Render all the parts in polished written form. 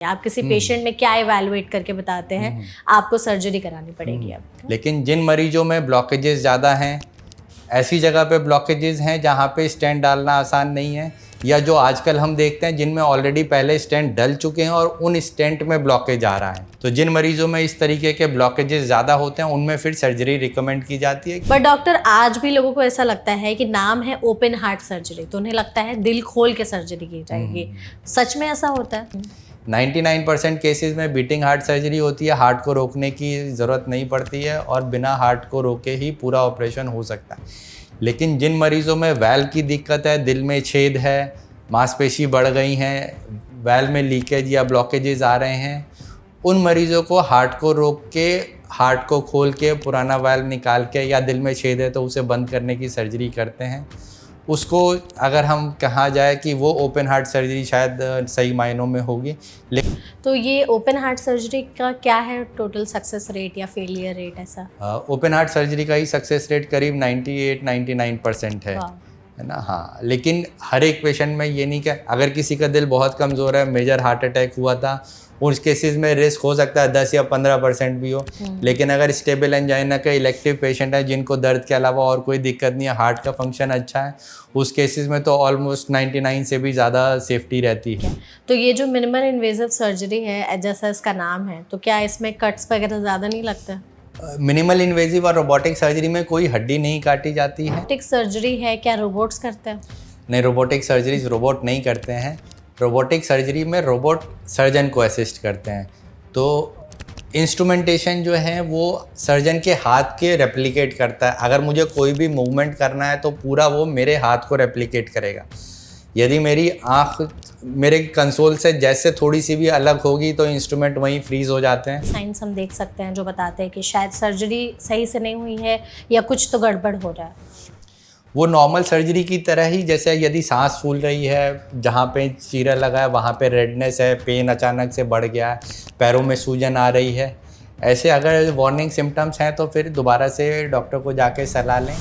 आप किसी पेशेंट में क्या इवैल्यूएट करके बताते हैं आपको सर्जरी करानी पड़ेगी अब। लेकिन जिन मरीजों में ब्लॉकेजेस ज़्यादा हैं, ऐसी जगह पे ब्लॉकेजेस हैं जहाँ पे स्टेंट डालना आसान नहीं है, या जो आजकल हम देखते हैं जिनमें ऑलरेडी पहले स्टेंट डल चुके हैं और उन स्टेंट में ब्लॉकेज आ रहा है, तो जिन मरीजों में इस तरीके के ब्लॉकेजेस ज़्यादा होते हैं उनमें फिर सर्जरी रिकमेंड की जाती है। बट डॉक्टर, आज भी लोगों को ऐसा लगता है कि नाम है ओपन हार्ट सर्जरी तो उन्हें लगता है दिल खोल के सर्जरी की जाएगी। सच में ऐसा होता है? 99% केसेस में बीटिंग हार्ट सर्जरी होती है, हार्ट को रोकने की ज़रूरत नहीं पड़ती है और बिना हार्ट को रोके ही पूरा ऑपरेशन हो सकता है। लेकिन जिन मरीज़ों में वैल्व की दिक्कत है, दिल में छेद है, मांसपेशी बढ़ गई हैं, वैल्व में लीकेज या ब्लॉकेजेस आ रहे हैं, उन मरीज़ों को हार्ट को रोक के, हार्ट को खोल के, पुराना वैल्व निकाल के, या दिल में छेद है तो उसे बंद करने की सर्जरी करते हैं। उसको अगर हम कहा जाए कि वो ओपन हार्ट सर्जरी शायद सही मायनों में होगी। लेकिन तो ये ओपन हार्ट सर्जरी का क्या है टोटल सक्सेस रेट या फेलियर रेट ऐसा? ओपन हार्ट सर्जरी का ही सक्सेस रेट करीब 98-99% है ना। हाँ, लेकिन हर एक पेशेंट में ये नहीं कि अगर किसी का दिल बहुत कमज़ोर है, मेजर हार्ट अटैक हुआ था, उस केसेस में रिस्क हो सकता है 10 या 15% भी हो। लेकिन अगर स्टेबल एंजाइना का इलेक्टिव पेशेंट है जिनको दर्द के अलावा और कोई दिक्कत नहीं है, हार्ट का फंक्शन अच्छा है, उस केसेस में तो ऑलमोस्ट 99 से भी ज़्यादा सेफ्टी रहती है। तो ये जो मिनिमल इन्वेजिव सर्जरी है जैसा इसका नाम है, तो क्या इसमें कट्स वगैरह ज़्यादा नहीं लगता? मिनिमल इन्वेजिव और रोबोटिक सर्जरी में कोई हड्डी नहीं काटी जाती है। रोबोटिक सर्जरी है, क्या रोबोट्स करते हैं? नहीं, रोबोटिक सर्जरीज रोबोट नहीं करते हैं। रोबोटिक सर्जरी में रोबोट सर्जन को असिस्ट करते हैं। तो इंस्ट्रूमेंटेशन जो है वो सर्जन के हाथ के रेप्लिकेट करता है। अगर मुझे कोई भी मूवमेंट करना है तो पूरा वो मेरे हाथ को रेप्लिकेट करेगा। यदि मेरी आँख मेरे कंसोल से जैसे थोड़ी सी भी अलग होगी तो इंस्ट्रूमेंट वहीं फ्रीज हो जाते हैं। साइंस हम देख सकते हैं जो बताते हैं कि शायद सर्जरी सही से नहीं हुई है या कुछ तो गड़बड़ हो रहा है। वो नॉर्मल सर्जरी की तरह ही, जैसे यदि सांस फूल रही है, जहाँ पे चीरा लगा है वहाँ पे रेडनेस है, पेन अचानक से बढ़ गया है, पैरों में सूजन आ रही है, ऐसे अगर वार्निंग सिम्टम्स हैं तो फिर दोबारा से डॉक्टर को जाके सलाह लें।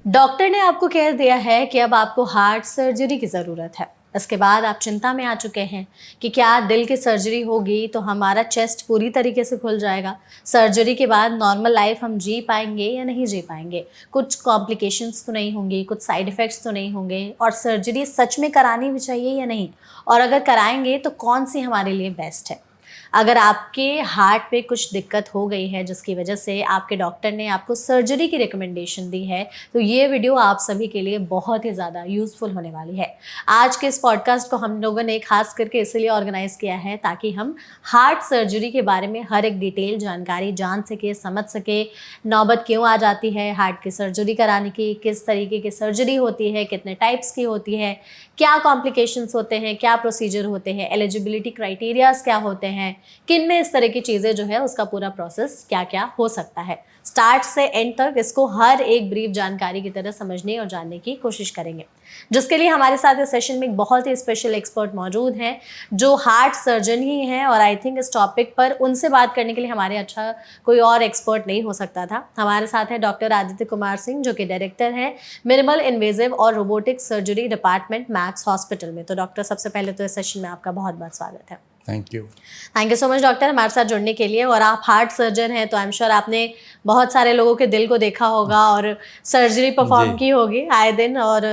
डॉक्टर ने आपको कह दिया है कि अब आपको हार्ट सर्जरी की ज़रूरत है। इसके बाद आप चिंता में आ चुके हैं कि क्या दिल की सर्जरी होगी तो हमारा चेस्ट पूरी तरीके से खुल जाएगा, सर्जरी के बाद नॉर्मल लाइफ हम जी पाएंगे या नहीं जी पाएंगे, कुछ कॉम्प्लिकेशंस तो नहीं होंगी, कुछ साइड इफ़ेक्ट्स तो नहीं होंगे, और सर्जरी सच में करानी भी चाहिए या नहीं, और अगर कराएंगे तो कौन सी हमारे लिए बेस्ट है। अगर आपके हार्ट पे कुछ दिक्कत हो गई है जिसकी वजह से आपके डॉक्टर ने आपको सर्जरी की रिकमेंडेशन दी है, तो ये वीडियो आप सभी के लिए बहुत ही ज़्यादा यूज़फुल होने वाली है। आज के इस पॉडकास्ट को हम लोगों ने खास करके इसलिए ऑर्गेनाइज़ किया है ताकि हम हार्ट सर्जरी के बारे में हर एक डिटेल जानकारी जान सके, समझ सके, नौबत क्यों आ जाती है हार्ट की सर्जरी कराने की, किस तरीके की सर्जरी होती है, कितने टाइप्स की होती है, क्या कॉम्प्लिकेशंस होते हैं, क्या प्रोसीजर होते हैं, एलिजिबिलिटी क्राइटेरियाज क्या होते हैं, किन में इस तरह की चीज़ें जो है उसका पूरा प्रोसेस क्या क्या हो सकता है। स्टार्ट से एंड तक इसको हर एक ब्रीफ जानकारी की तरह समझने और जानने की कोशिश करेंगे, जिसके लिए हमारे साथ इस सेशन में एक बहुत ही स्पेशल एक्सपर्ट मौजूद हैं जो हार्ट सर्जन ही हैं, और आई थिंक इस टॉपिक पर उनसे बात करने के लिए हमारे अच्छा कोई और एक्सपर्ट नहीं हो सकता था। हमारे साथ है डॉक्टर आदित्य कुमार सिंह जो कि डायरेक्टर हैं मिनिमल इन्वेजिव और robotic surgery department max hospital में। तो डॉक्टर, सबसे पहले तो इस सेशन में आपका बहुत बहुत स्वागत है। Thank you so much doctor हमारे साथ जुड़ने के लिए। और आप हार्ट सर्जन हैं तो आई एम श्योर आपने बहुत सारे लोगों के दिल को देखा होगा और सर्जरी परफॉर्म की होगी आए दिन, और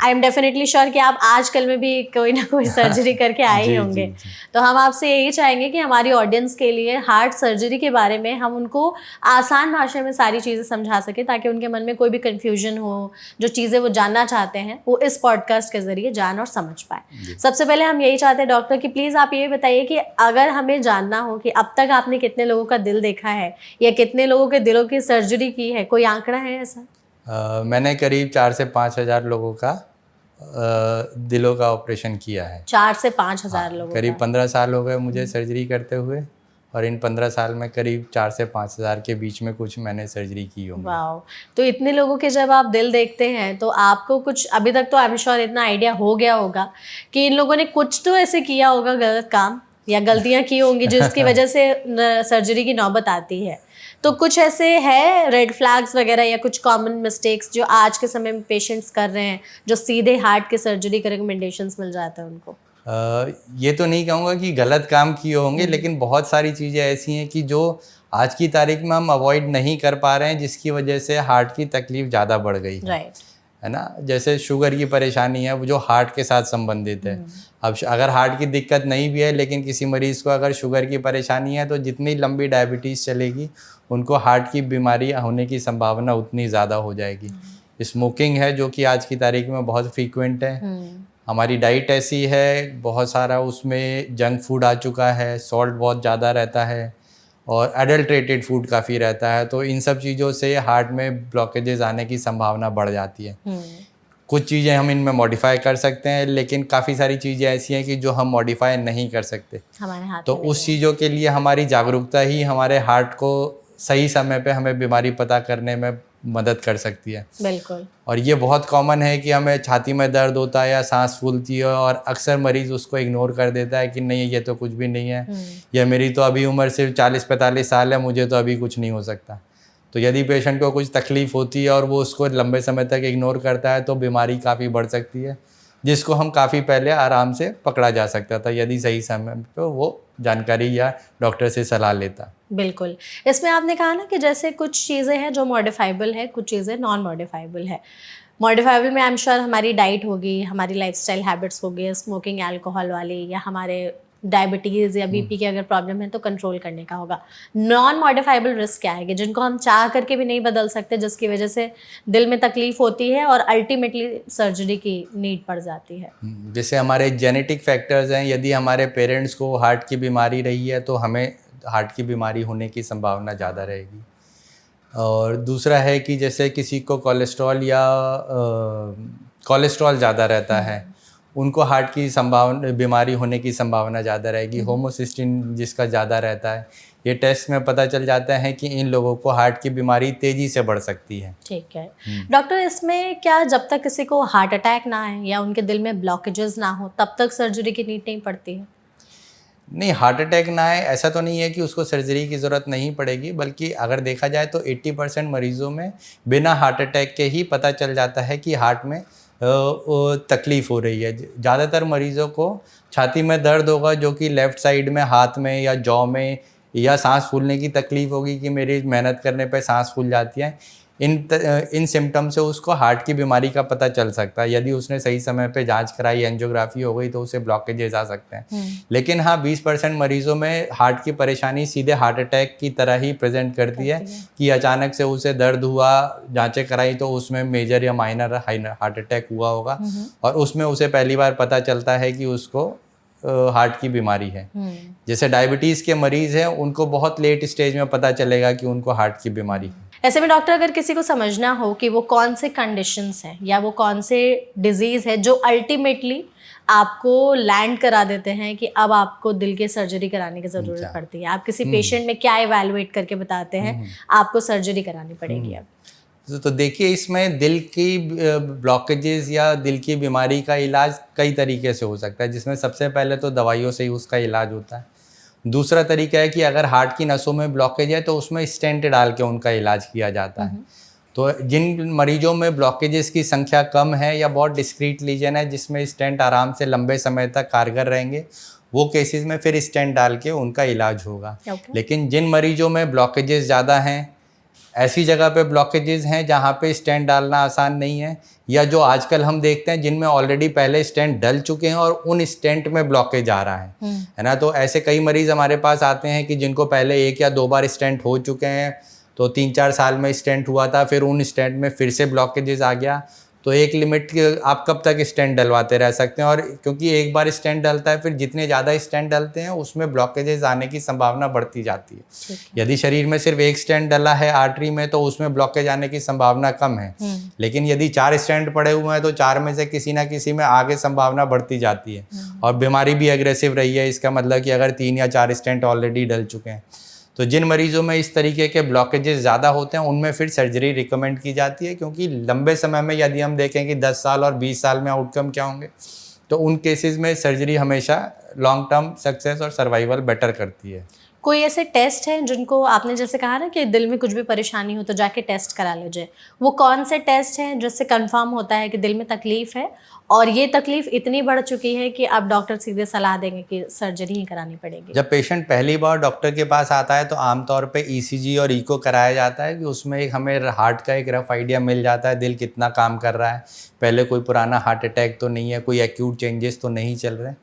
आई एम डेफिनेटली श्योर कि आप आजकल में भी कोई ना कोई सर्जरी करके आए ही होंगे। तो हम आपसे यही चाहेंगे कि हमारी ऑडियंस के लिए हार्ट सर्जरी के बारे में हम उनको आसान भाषा में सारी चीज़ें समझा सकें ताकि उनके मन में कोई भी कन्फ्यूजन हो, जो चीज़ें वो जानना चाहते हैं वो इस पॉडकास्ट के ज़रिए जान और समझ पाए। सबसे पहले हम यही चाहते हैं डॉक्टर कि प्लीज़ आप ये बताइए कि अगर हमें जानना हो कि अब तक आपने कितने लोगों का दिल देखा है या कितने लोगों के दिलों की सर्जरी की है, कोई आंकड़ा है ऐसा? मैंने करीब 4 से 5 हज़ार लोगों का दिलों का ऑपरेशन किया है। 4 से 5 हज़ार लोगों करीब 15 साल हो गए मुझे सर्जरी करते हुए, और इन 15 साल में करीब 4 से 5 हज़ार के बीच में कुछ मैंने सर्जरी की होगी। वाह, तो इतने लोगों के जब आप दिल देखते हैं तो आपको कुछ अभी तक तो आई एम श्योर इतना आइडिया हो गया होगा कि इन लोगों ने कुछ तो ऐसे किया होगा गलत काम या गलतियां की होंगी जिसकी वजह से सर्जरी की नौबत आती है। तो कुछ ऐसे है रेड फ्लैग्स वगैरह या कुछ कॉमन मिस्टेक्स जो आज के समय में पेशेंट्स कर रहे हैं, जो सीधे हार्ट की सर्जरी के रिकमेंडेशंस मिल जाते हैं उनको? ये तो नहीं कहूँगा कि गलत काम किए होंगे, लेकिन बहुत सारी चीज़ें ऐसी हैं कि जो आज की तारीख में हम अवॉइड नहीं कर पा रहे हैं, जिसकी वजह से हार्ट की तकलीफ ज़्यादा बढ़ गई है ना। जैसे शुगर की परेशानी है, वो जो हार्ट के साथ संबंधित है। अब अगर हार्ट की दिक्कत नहीं भी है, लेकिन किसी मरीज़ को अगर शुगर की परेशानी है, तो जितनी लंबी डायबिटीज़ चलेगी उनको हार्ट की बीमारी होने की संभावना उतनी ज़्यादा हो जाएगी। स्मोकिंग है जो कि आज की तारीख में बहुत फ्रीक्वेंट है। हमारी डाइट ऐसी है, बहुत सारा उसमें जंक फूड आ चुका है, सॉल्ट बहुत ज़्यादा रहता है और एडल्ट्रेटेड फूड काफ़ी रहता है, तो इन सब चीज़ों से हार्ट में ब्लॉकेजेस आने की संभावना बढ़ जाती है। कुछ चीज़ें हम इनमें मॉडिफाई कर सकते हैं, लेकिन काफ़ी सारी चीज़ें ऐसी हैं कि जो हम मॉडिफाई नहीं कर सकते। हमारे हाथ तो उस चीज़ों के लिए हमारी जागरूकता ही हमारे हार्ट को सही समय पे हमें बीमारी पता करने में मदद कर सकती है। बिल्कुल। और ये बहुत कॉमन है कि हमें छाती में दर्द होता है या सांस फूलती है, और अक्सर मरीज़ उसको इग्नोर कर देता है कि नहीं ये तो कुछ भी नहीं है, या मेरी तो अभी उम्र सिर्फ 40-45 साल है, मुझे तो अभी कुछ नहीं हो सकता। तो यदि पेशेंट को कुछ तकलीफ़ होती है और वो उसको लंबे समय तक इग्नोर करता है, तो बीमारी काफ़ी बढ़ सकती है, जिसको हम काफ़ी पहले आराम से पकड़ा जा सकता था यदि सही समय पे वो जानकारी या डॉक्टर से सलाह लेता। बिल्कुल। इसमें आपने कहा ना कि जैसे कुछ चीज़ें हैं जो मॉडिफाइबल है, कुछ चीज़ें नॉन मॉडिफाइबल है। मॉडिफाइबल में आई एम श्योर हमारी डाइट होगी, हमारी लाइफस्टाइल हैबिट्स होगी, स्मोकिंग अल्कोहल वाली, या हमारे डायबिटीज़ या बीपी की अगर प्रॉब्लम है तो कंट्रोल करने का होगा। नॉन मॉडिफाइबल रिस्क क्या है कि जिनको हम चाह करके भी नहीं बदल सकते, जिसकी वजह से दिल में तकलीफ होती है और अल्टीमेटली सर्जरी की नीड पड़ जाती है? जैसे हमारे जेनेटिक फैक्टर्स हैं, यदि हमारे पेरेंट्स को हार्ट की बीमारी रही है तो हमें हार्ट की बीमारी होने की संभावना ज़्यादा रहेगी। और दूसरा है कि जैसे किसी को कोलेस्ट्रॉल या कोलेस्ट्रॉल ज़्यादा रहता है, उनको हार्ट की संभावना बीमारी होने की संभावना ज़्यादा रहेगी। होमोसिस्टिन जिसका ज़्यादा रहता है, ये टेस्ट में पता चल जाता है कि इन लोगों को हार्ट की बीमारी तेज़ी से बढ़ सकती है। ठीक है डॉक्टर, इसमें क्या जब तक किसी को हार्ट अटैक ना आए या उनके दिल में ब्लॉकेजेस ना हो तब तक सर्जरी की नीड नहीं पड़ती है? नहीं, हार्ट अटैक ना आए ऐसा तो नहीं है कि उसको सर्जरी की ज़रूरत नहीं पड़ेगी, बल्कि अगर देखा जाए तो 80% मरीज़ों में बिना हार्ट अटैक के ही पता चल जाता है कि हार्ट में तकलीफ़ हो रही है। ज़्यादातर मरीज़ों को छाती में दर्द होगा, जो कि लेफ़्ट साइड में, हाथ में या जॉ में, या सांस फूलने की तकलीफ़ होगी कि मेरी मेहनत करने पे सांस फूल जाती है। इन सिम्टम से उसको हार्ट की बीमारी का पता चल सकता है। यदि उसने सही समय पे जांच कराई, एंजियोग्राफी हो गई, तो उसे ब्लॉकेजेस आ सकते हैं। लेकिन हाँ, 20% मरीज़ों में हार्ट की परेशानी सीधे हार्ट अटैक की तरह ही प्रेजेंट करती है कि अचानक से उसे दर्द हुआ, जांचें कराई तो उसमें मेजर या माइनर हार्ट अटैक हुआ होगा, और उसमें उसे पहली बार पता चलता है कि उसको हार्ट की बीमारी है। जैसे डायबिटीज़ के मरीज़ हैं, उनको बहुत लेट स्टेज में पता चलेगा कि उनको हार्ट की बीमारी है। ऐसे में डॉक्टर, अगर किसी को समझना हो कि वो कौन से कंडीशंस हैं या वो कौन से डिजीज़ है जो अल्टीमेटली आपको लैंड करा देते हैं कि अब आपको दिल की सर्जरी कराने की ज़रूरत पड़ती है, आप किसी पेशेंट में क्या इवैल्यूएट करके बताते हैं आपको सर्जरी करानी पड़ेगी अब? तो देखिए, इसमें दिल की ब्लॉकेजेस या दिल की बीमारी का इलाज कई तरीके से हो सकता है, जिसमें सबसे पहले तो दवाइयों से ही उसका इलाज होता है। दूसरा तरीका है कि अगर हार्ट की नसों में ब्लॉकेज है तो उसमें स्टेंट डाल के उनका इलाज किया जाता है। तो जिन मरीजों में ब्लॉकेजेस की संख्या कम है या बहुत डिस्क्रीट लीजन है जिसमें स्टेंट आराम से लंबे समय तक कारगर रहेंगे, वो केसेस में फिर स्टेंट डाल के उनका इलाज होगा। लेकिन जिन मरीजों में ब्लॉकेजेस ज़्यादा हैं, ऐसी जगह पे ब्लॉकेजेस हैं जहाँ पे स्टेंट डालना आसान नहीं है, या जो आजकल हम देखते हैं जिनमें ऑलरेडी पहले स्टेंट डल चुके हैं और उन स्टेंट में ब्लॉकेज आ रहा है ना। तो ऐसे कई मरीज़ हमारे पास आते हैं कि जिनको पहले 1 या 2 बार स्टेंट हो चुके हैं, तो 3-4 साल में स्टेंट हुआ था, फिर उन स्टेंट में फिर से ब्लॉकेजेस आ गया। तो एक लिमिट आप कब तक स्टेंट डलवाते रह सकते हैं, और क्योंकि एक बार स्टेंट डलता है, फिर जितने ज़्यादा स्टेंट डलते हैं उसमें ब्लॉकेजेस आने की संभावना बढ़ती जाती है। यदि शरीर में सिर्फ एक स्टेंट डला है आर्टरी में, तो उसमें ब्लॉकेज आने की संभावना कम है। लेकिन यदि 4 स्टेंट पड़े हुए हैं तो 4 में से किसी ना किसी में आगे संभावना बढ़ती जाती है, और बीमारी भी एग्रेसिव रही है। इसका मतलब कि अगर 3 या 4 स्टेंट ऑलरेडी डल चुके हैं, तो जिन मरीज़ों में इस तरीके के ब्लॉकेजेस ज़्यादा होते हैं उनमें फिर सर्जरी रिकमेंड की जाती है, क्योंकि लंबे समय में यदि हम देखें कि 10 साल और 20 साल में आउटकम क्या होंगे, तो उन केसेस में सर्जरी हमेशा लॉन्ग टर्म सक्सेस और सर्वाइवल बेटर करती है। कोई ऐसे टेस्ट हैं जिनको आपने जैसे कहा ना कि दिल में कुछ भी परेशानी हो तो जाके टेस्ट करा लीजिए, वो कौन से टेस्ट हैं जिससे कंफर्म होता है कि दिल में तकलीफ है और ये तकलीफ इतनी बढ़ चुकी है कि अब डॉक्टर सीधे सलाह देंगे कि सर्जरी ही करानी पड़ेगी? जब पेशेंट पहली बार डॉक्टर के पास आता है तो आमतौर पे ईसीजी और इको कराया जाता है कि उसमें एक हमें हार्ट का एक रफ आइडिया मिल जाता है, दिल कितना काम कर रहा है, पहले कोई पुराना हार्ट अटैक तो नहीं है, कोई एक्यूट चेंजेस तो नहीं चल रहे।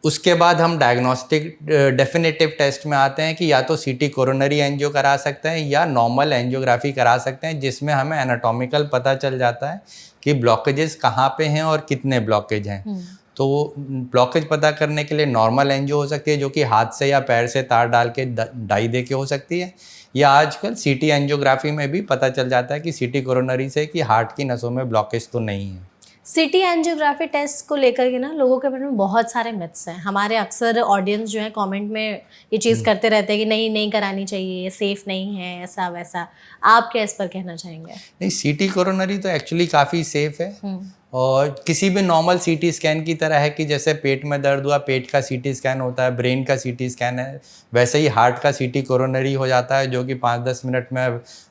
उसके बाद हम डायग्नोस्टिक डेफिनेटिव टेस्ट में आते हैं कि या तो सीटी कोरोनरी एंजियो करा सकते हैं या नॉर्मल एंजियोग्राफी करा सकते हैं, जिसमें हमें एनाटॉमिकल पता चल जाता है कि ब्लॉकेजेस कहाँ पे हैं और कितने ब्लॉकेज हैं। तो ब्लॉकेज पता करने के लिए नॉर्मल एंजियो हो सकती है जो कि हाथ से या पैर से तार डाल के डाई दे के हो सकती है, या आजकल सीटी एंजियोग्राफी में भी पता चल जाता है कि सीटी कोरोनरी से कि हार्ट की नसों में ब्लॉकेज तो नहीं है। सिटी एंजियोग्राफी टेस्ट को लेकर के ना लोगों के मन में बहुत सारे मिथ्स हैं। हमारे अक्सर ऑडियंस जो है कमेंट में ये चीज़ करते रहते हैं कि नहीं नहीं करानी चाहिए, ये सेफ नहीं है, ऐसा वैसा। आप क्या इस पर कहना चाहेंगे? नहीं, सीटी कोरोनरी तो एक्चुअली काफ़ी सेफ है और किसी भी नॉर्मल सीटी स्कैन की तरह है कि जैसे पेट में दर्द हुआ, पेट का सीटी स्कैन होता है, ब्रेन का सीटी स्कैन है, वैसे ही हार्ट का सीटी कोरोनरी हो जाता है जो कि 5-10 मिनट में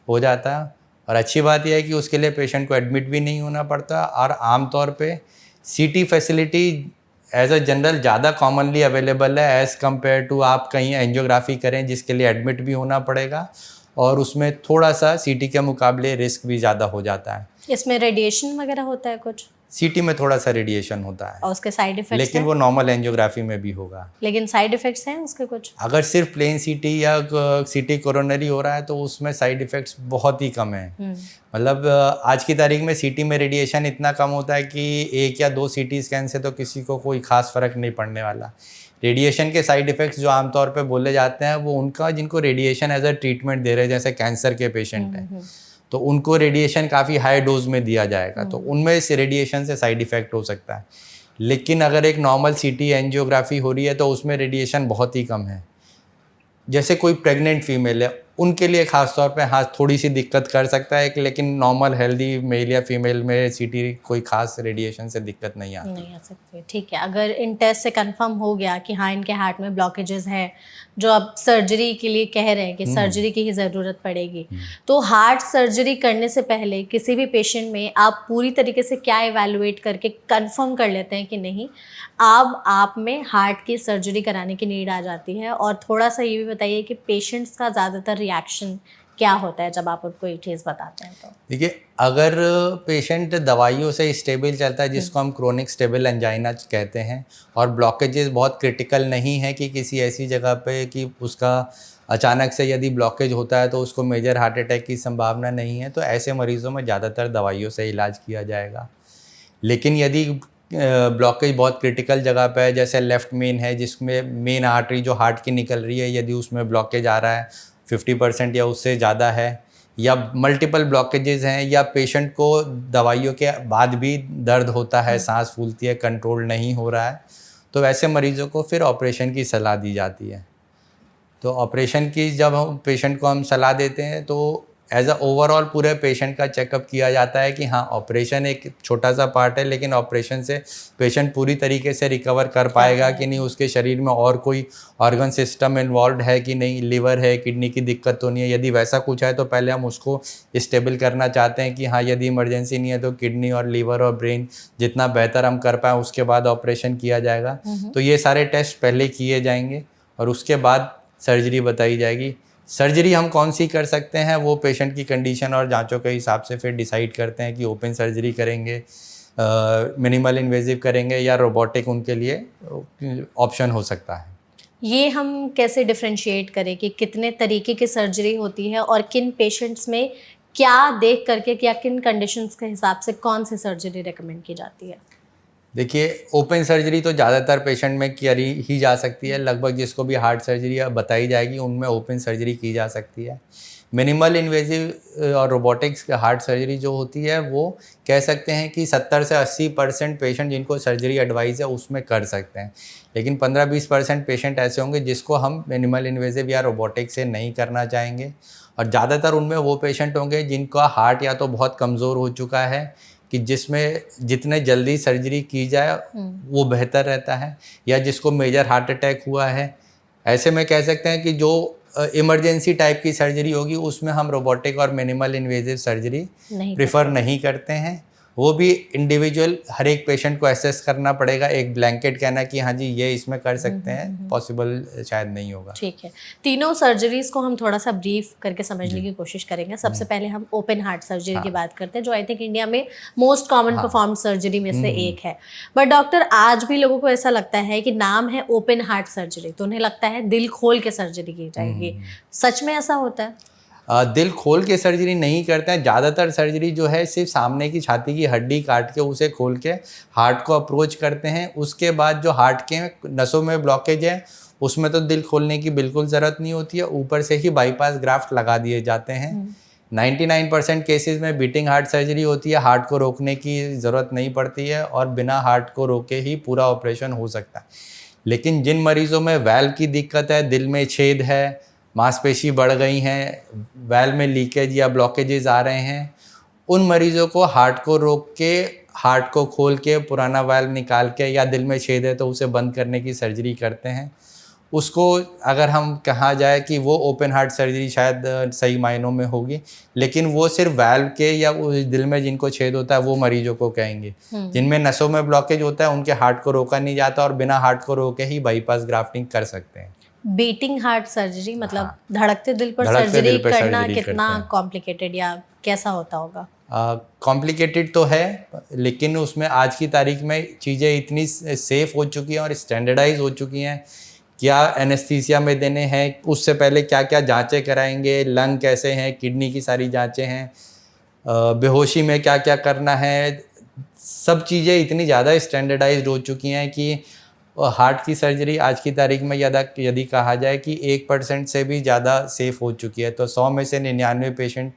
हो जाता है। और अच्छी बात यह है कि उसके लिए पेशेंट को एडमिट भी नहीं होना पड़ता और आमतौर पे सीटी फैसिलिटी एज अ जनरल ज़्यादा कॉमनली अवेलेबल है एज़ कम्पेयर टू आप कहीं एंजियोग्राफी करें जिसके लिए एडमिट भी होना पड़ेगा और उसमें थोड़ा सा सीटी के मुकाबले रिस्क भी ज़्यादा हो जाता है। इसमें रेडिएशन वगैरह होता है कुछ? सीटी में थोड़ा सा रेडिएशन होता है और उसके साइड इफेक्ट्स लेकिन वो नॉर्मल एंजियोग्राफी में भी होगा। लेकिन साइड इफेक्ट्स हैं उसके कुछ? अगर सिर्फ प्लेन सीटी या सीटी कोरोनरी हो रहा है तो उसमें साइड इफ़ेक्ट्स बहुत ही कम है। मतलब आज की तारीख में सीटी में रेडिएशन इतना कम होता है कि 1 या 2 सीटी स्कैन से तो किसी को कोई खास फ़र्क नहीं पड़ने वाला। रेडिएशन के साइड इफ़ेक्ट्स जो आमतौर पे बोले जाते हैं वो उनका जिनको रेडिएशन एज अ ट्रीटमेंट दे रहे हैं, जैसे कैंसर के पेशेंट हैं तो उनको रेडिएशन काफ़ी हाई डोज में दिया जाएगा तो उनमें इस रेडिएशन से साइड इफ़ेक्ट हो सकता है। लेकिन अगर एक नॉर्मल सीटी एंजियोग्राफी हो रही है तो उसमें रेडिएशन बहुत ही कम है। जैसे कोई प्रेग्नेंट फीमेल है उनके लिए ख़ास तौर पे हाँ थोड़ी सी दिक्कत कर सकता है, लेकिन नॉर्मल हेल्दी मेल या फीमेल में सीटी कोई खास रेडिएशन से दिक्कत नहीं आ सकती। ठीक है, अगर इन टेस्ट से कंफर्म हो गया कि हाँ इनके हार्ट में ब्लॉकेजेस हैं जो अब सर्जरी के लिए कह रहे हैं कि सर्जरी की ही ज़रूरत पड़ेगी, तो हार्ट सर्जरी करने से पहले किसी भी पेशेंट में आप पूरी तरीके से क्या इवैल्यूएट करके कंफर्म कर लेते हैं कि नहीं अब आप में हार्ट की सर्जरी कराने की नीड आ जाती है? और थोड़ा सा ये भी बताइए कि पेशेंट्स का ज़्यादातर रिएक्शन क्या होता है जब आप उनको ये चीज़ बताते हैं? तो देखिए, अगर पेशेंट दवाइयों से स्टेबल चलता है जिसको हम क्रोनिक स्टेबल एंजाइना कहते हैं और ब्लॉकेजेस बहुत क्रिटिकल नहीं है कि किसी ऐसी जगह पे कि उसका अचानक से यदि ब्लॉकेज होता है तो उसको मेजर हार्ट अटैक की संभावना नहीं है, तो ऐसे मरीज़ों में ज़्यादातर दवाइयों से इलाज किया जाएगा। लेकिन यदि ब्लॉकेज बहुत क्रिटिकल जगह पे है, जैसे लेफ़्ट मेन है जिसमें मेन आर्टरी जो हार्ट की निकल रही है, यदि उसमें ब्लॉकेज आ रहा है 50% या उससे ज़्यादा है, या मल्टीपल ब्लॉकेजेस हैं, या पेशेंट को दवाइयों के बाद भी दर्द होता है, सांस फूलती है, कंट्रोल नहीं हो रहा है, तो वैसे मरीज़ों को फिर ऑपरेशन की सलाह दी जाती है। तो ऑपरेशन की जब हम पेशेंट को हम सलाह देते हैं तो एज अ ओवरऑल पूरे पेशेंट का चेकअप किया जाता है कि हाँ ऑपरेशन एक छोटा सा पार्ट है लेकिन ऑपरेशन से पेशेंट पूरी तरीके से रिकवर कर पाएगा कि नहीं, उसके शरीर में और कोई ऑर्गन सिस्टम इन्वॉल्व है कि नहीं, लिवर है, किडनी की दिक्कत तो नहीं है। यदि वैसा कुछ है तो पहले हम उसको स्टेबल करना चाहते हैं कि हाँ यदि इमरजेंसी नहीं है तो किडनी और लीवर और ब्रेन जितना बेहतर हम कर पाएँ उसके बाद ऑपरेशन किया जाएगा। तो ये सारे टेस्ट पहले किए जाएंगे और उसके बाद सर्जरी बताई जाएगी। सर्जरी हम कौन सी कर सकते हैं वो पेशेंट की कंडीशन और जांचों के हिसाब से फिर डिसाइड करते हैं कि ओपन सर्जरी करेंगे, मिनिमल इन्वेजिव करेंगे या रोबोटिक उनके लिए ऑप्शन हो सकता है। ये हम कैसे डिफरेंशिएट करें कि कितने तरीके की सर्जरी होती है और किन पेशेंट्स में क्या देख करके या किन कंडीशंस के हिसाब से कौन सी सर्जरी रेकमेंड की जाती है? देखिए, ओपन सर्जरी तो ज़्यादातर पेशेंट में करी ही जा सकती है। लगभग जिसको भी हार्ट सर्जरी बताई जाएगी उनमें ओपन सर्जरी की जा सकती है। मिनिमल इन्वेजिव और रोबोटिक्स हार्ट सर्जरी जो होती है वो कह सकते हैं कि 70 से 80% पेशेंट जिनको सर्जरी एडवाइस है उसमें कर सकते हैं, लेकिन 15-20% पेशेंट ऐसे होंगे जिसको हम मिनिमल इन्वेजिव या रोबोटिक से नहीं करना चाहेंगे। और ज़्यादातर उनमें वो पेशेंट होंगे जिनका हार्ट या तो बहुत कमज़ोर हो चुका है कि जिसमें जितने जल्दी सर्जरी की जाए वो बेहतर रहता है, या जिसको मेजर हार्ट अटैक हुआ है ऐसे में कह सकते हैं कि जो इमरजेंसी टाइप की सर्जरी होगी उसमें हम रोबोटिक और मिनिमल इन्वेजिव सर्जरी नहीं प्रिफर नहीं करते हैं। वो भी इंडिविजुअल हर एक पेशेंट को असेस करना पड़ेगा। एक ब्लैंकेट कहना कि हाँ जी ये इसमें कर सकते हैं, पॉसिबल शायद नहीं होगा। ठीक है, तीनों सर्जरीज को हम थोड़ा सा ब्रीफ करके समझने की कोशिश करेंगे। सबसे पहले हम ओपन हार्ट सर्जरी की बात करते हैं, जो आई थिंक इंडिया में मोस्ट कॉमन परफॉर्म सर्जरी में से एक है। बट डॉक्टर, आज भी लोगों को ऐसा लगता है कि नाम है ओपन हार्ट सर्जरी तो उन्हें लगता है दिल खोल के सर्जरी की जाएगी। सच में ऐसा होता है? दिल खोल के सर्जरी नहीं करते हैं। ज़्यादातर सर्जरी जो है सिर्फ सामने की छाती की हड्डी काट के उसे खोल के हार्ट को अप्रोच करते हैं। उसके बाद जो हार्ट के नसों में ब्लॉकेज है उसमें तो दिल खोलने की बिल्कुल ज़रूरत नहीं होती है, ऊपर से ही बाईपास ग्राफ्ट लगा दिए जाते हैं। 99% केसेस में बीटिंग हार्ट सर्जरी होती है, हार्ट को रोकने की ज़रूरत नहीं पड़ती है और बिना हार्ट को रोके ही पूरा ऑपरेशन हो सकता है। लेकिन जिन मरीज़ों में वैल्व की दिक्कत है, दिल में छेद है, मांसपेशी बढ़ गई हैं, वैल्व में लीकेज या ब्लॉकेजेस आ रहे हैं, उन मरीज़ों को हार्ट को रोक के, हार्ट को खोल के, पुराना वैल्व निकाल के, या दिल में छेद है तो उसे बंद करने की सर्जरी करते हैं। उसको अगर हम कहा जाए कि वो ओपन हार्ट सर्जरी शायद सही मायनों में होगी, लेकिन वो सिर्फ वैल्व के या उस दिल में जिनको छेद होता है वो मरीजों को कहेंगे। जिनमें नसों में ब्लॉकेज होता है उनके हार्ट को रोका नहीं जाता और बिना हार्ट को रोके ही बाईपास ग्राफ्टिंग कर सकते हैं। बीटिंग हार्ट सर्जरी मतलब हाँ, धड़कते दिल पर धड़कते सर्जरी दिल पर करना सर्जरी कितना करते हैं। कॉम्प्लिकेटेड या कैसा होता होगा? कॉम्प्लिकेटेड तो है, लेकिन उसमें आज की तारीख में चीज़ें इतनी सेफ हो चुकी हैं और स्टैंडर्डाइज हो चुकी हैं। क्या एनेस्थीसिया में देने हैं, उससे पहले क्या क्या जांचें कराएंगे, लंग कैसे हैं, किडनी की सारी जांचें हैं, बेहोशी में क्या क्या करना है, सब चीज़ें इतनी ज़्यादा स्टैंडर्डाइज्ड हो चुकी हैं कि हार्ट की सर्जरी आज की तारीख में यदि कहा जाए कि 1% से भी ज़्यादा सेफ़ हो चुकी है। तो 100 में से 99 पेशेंट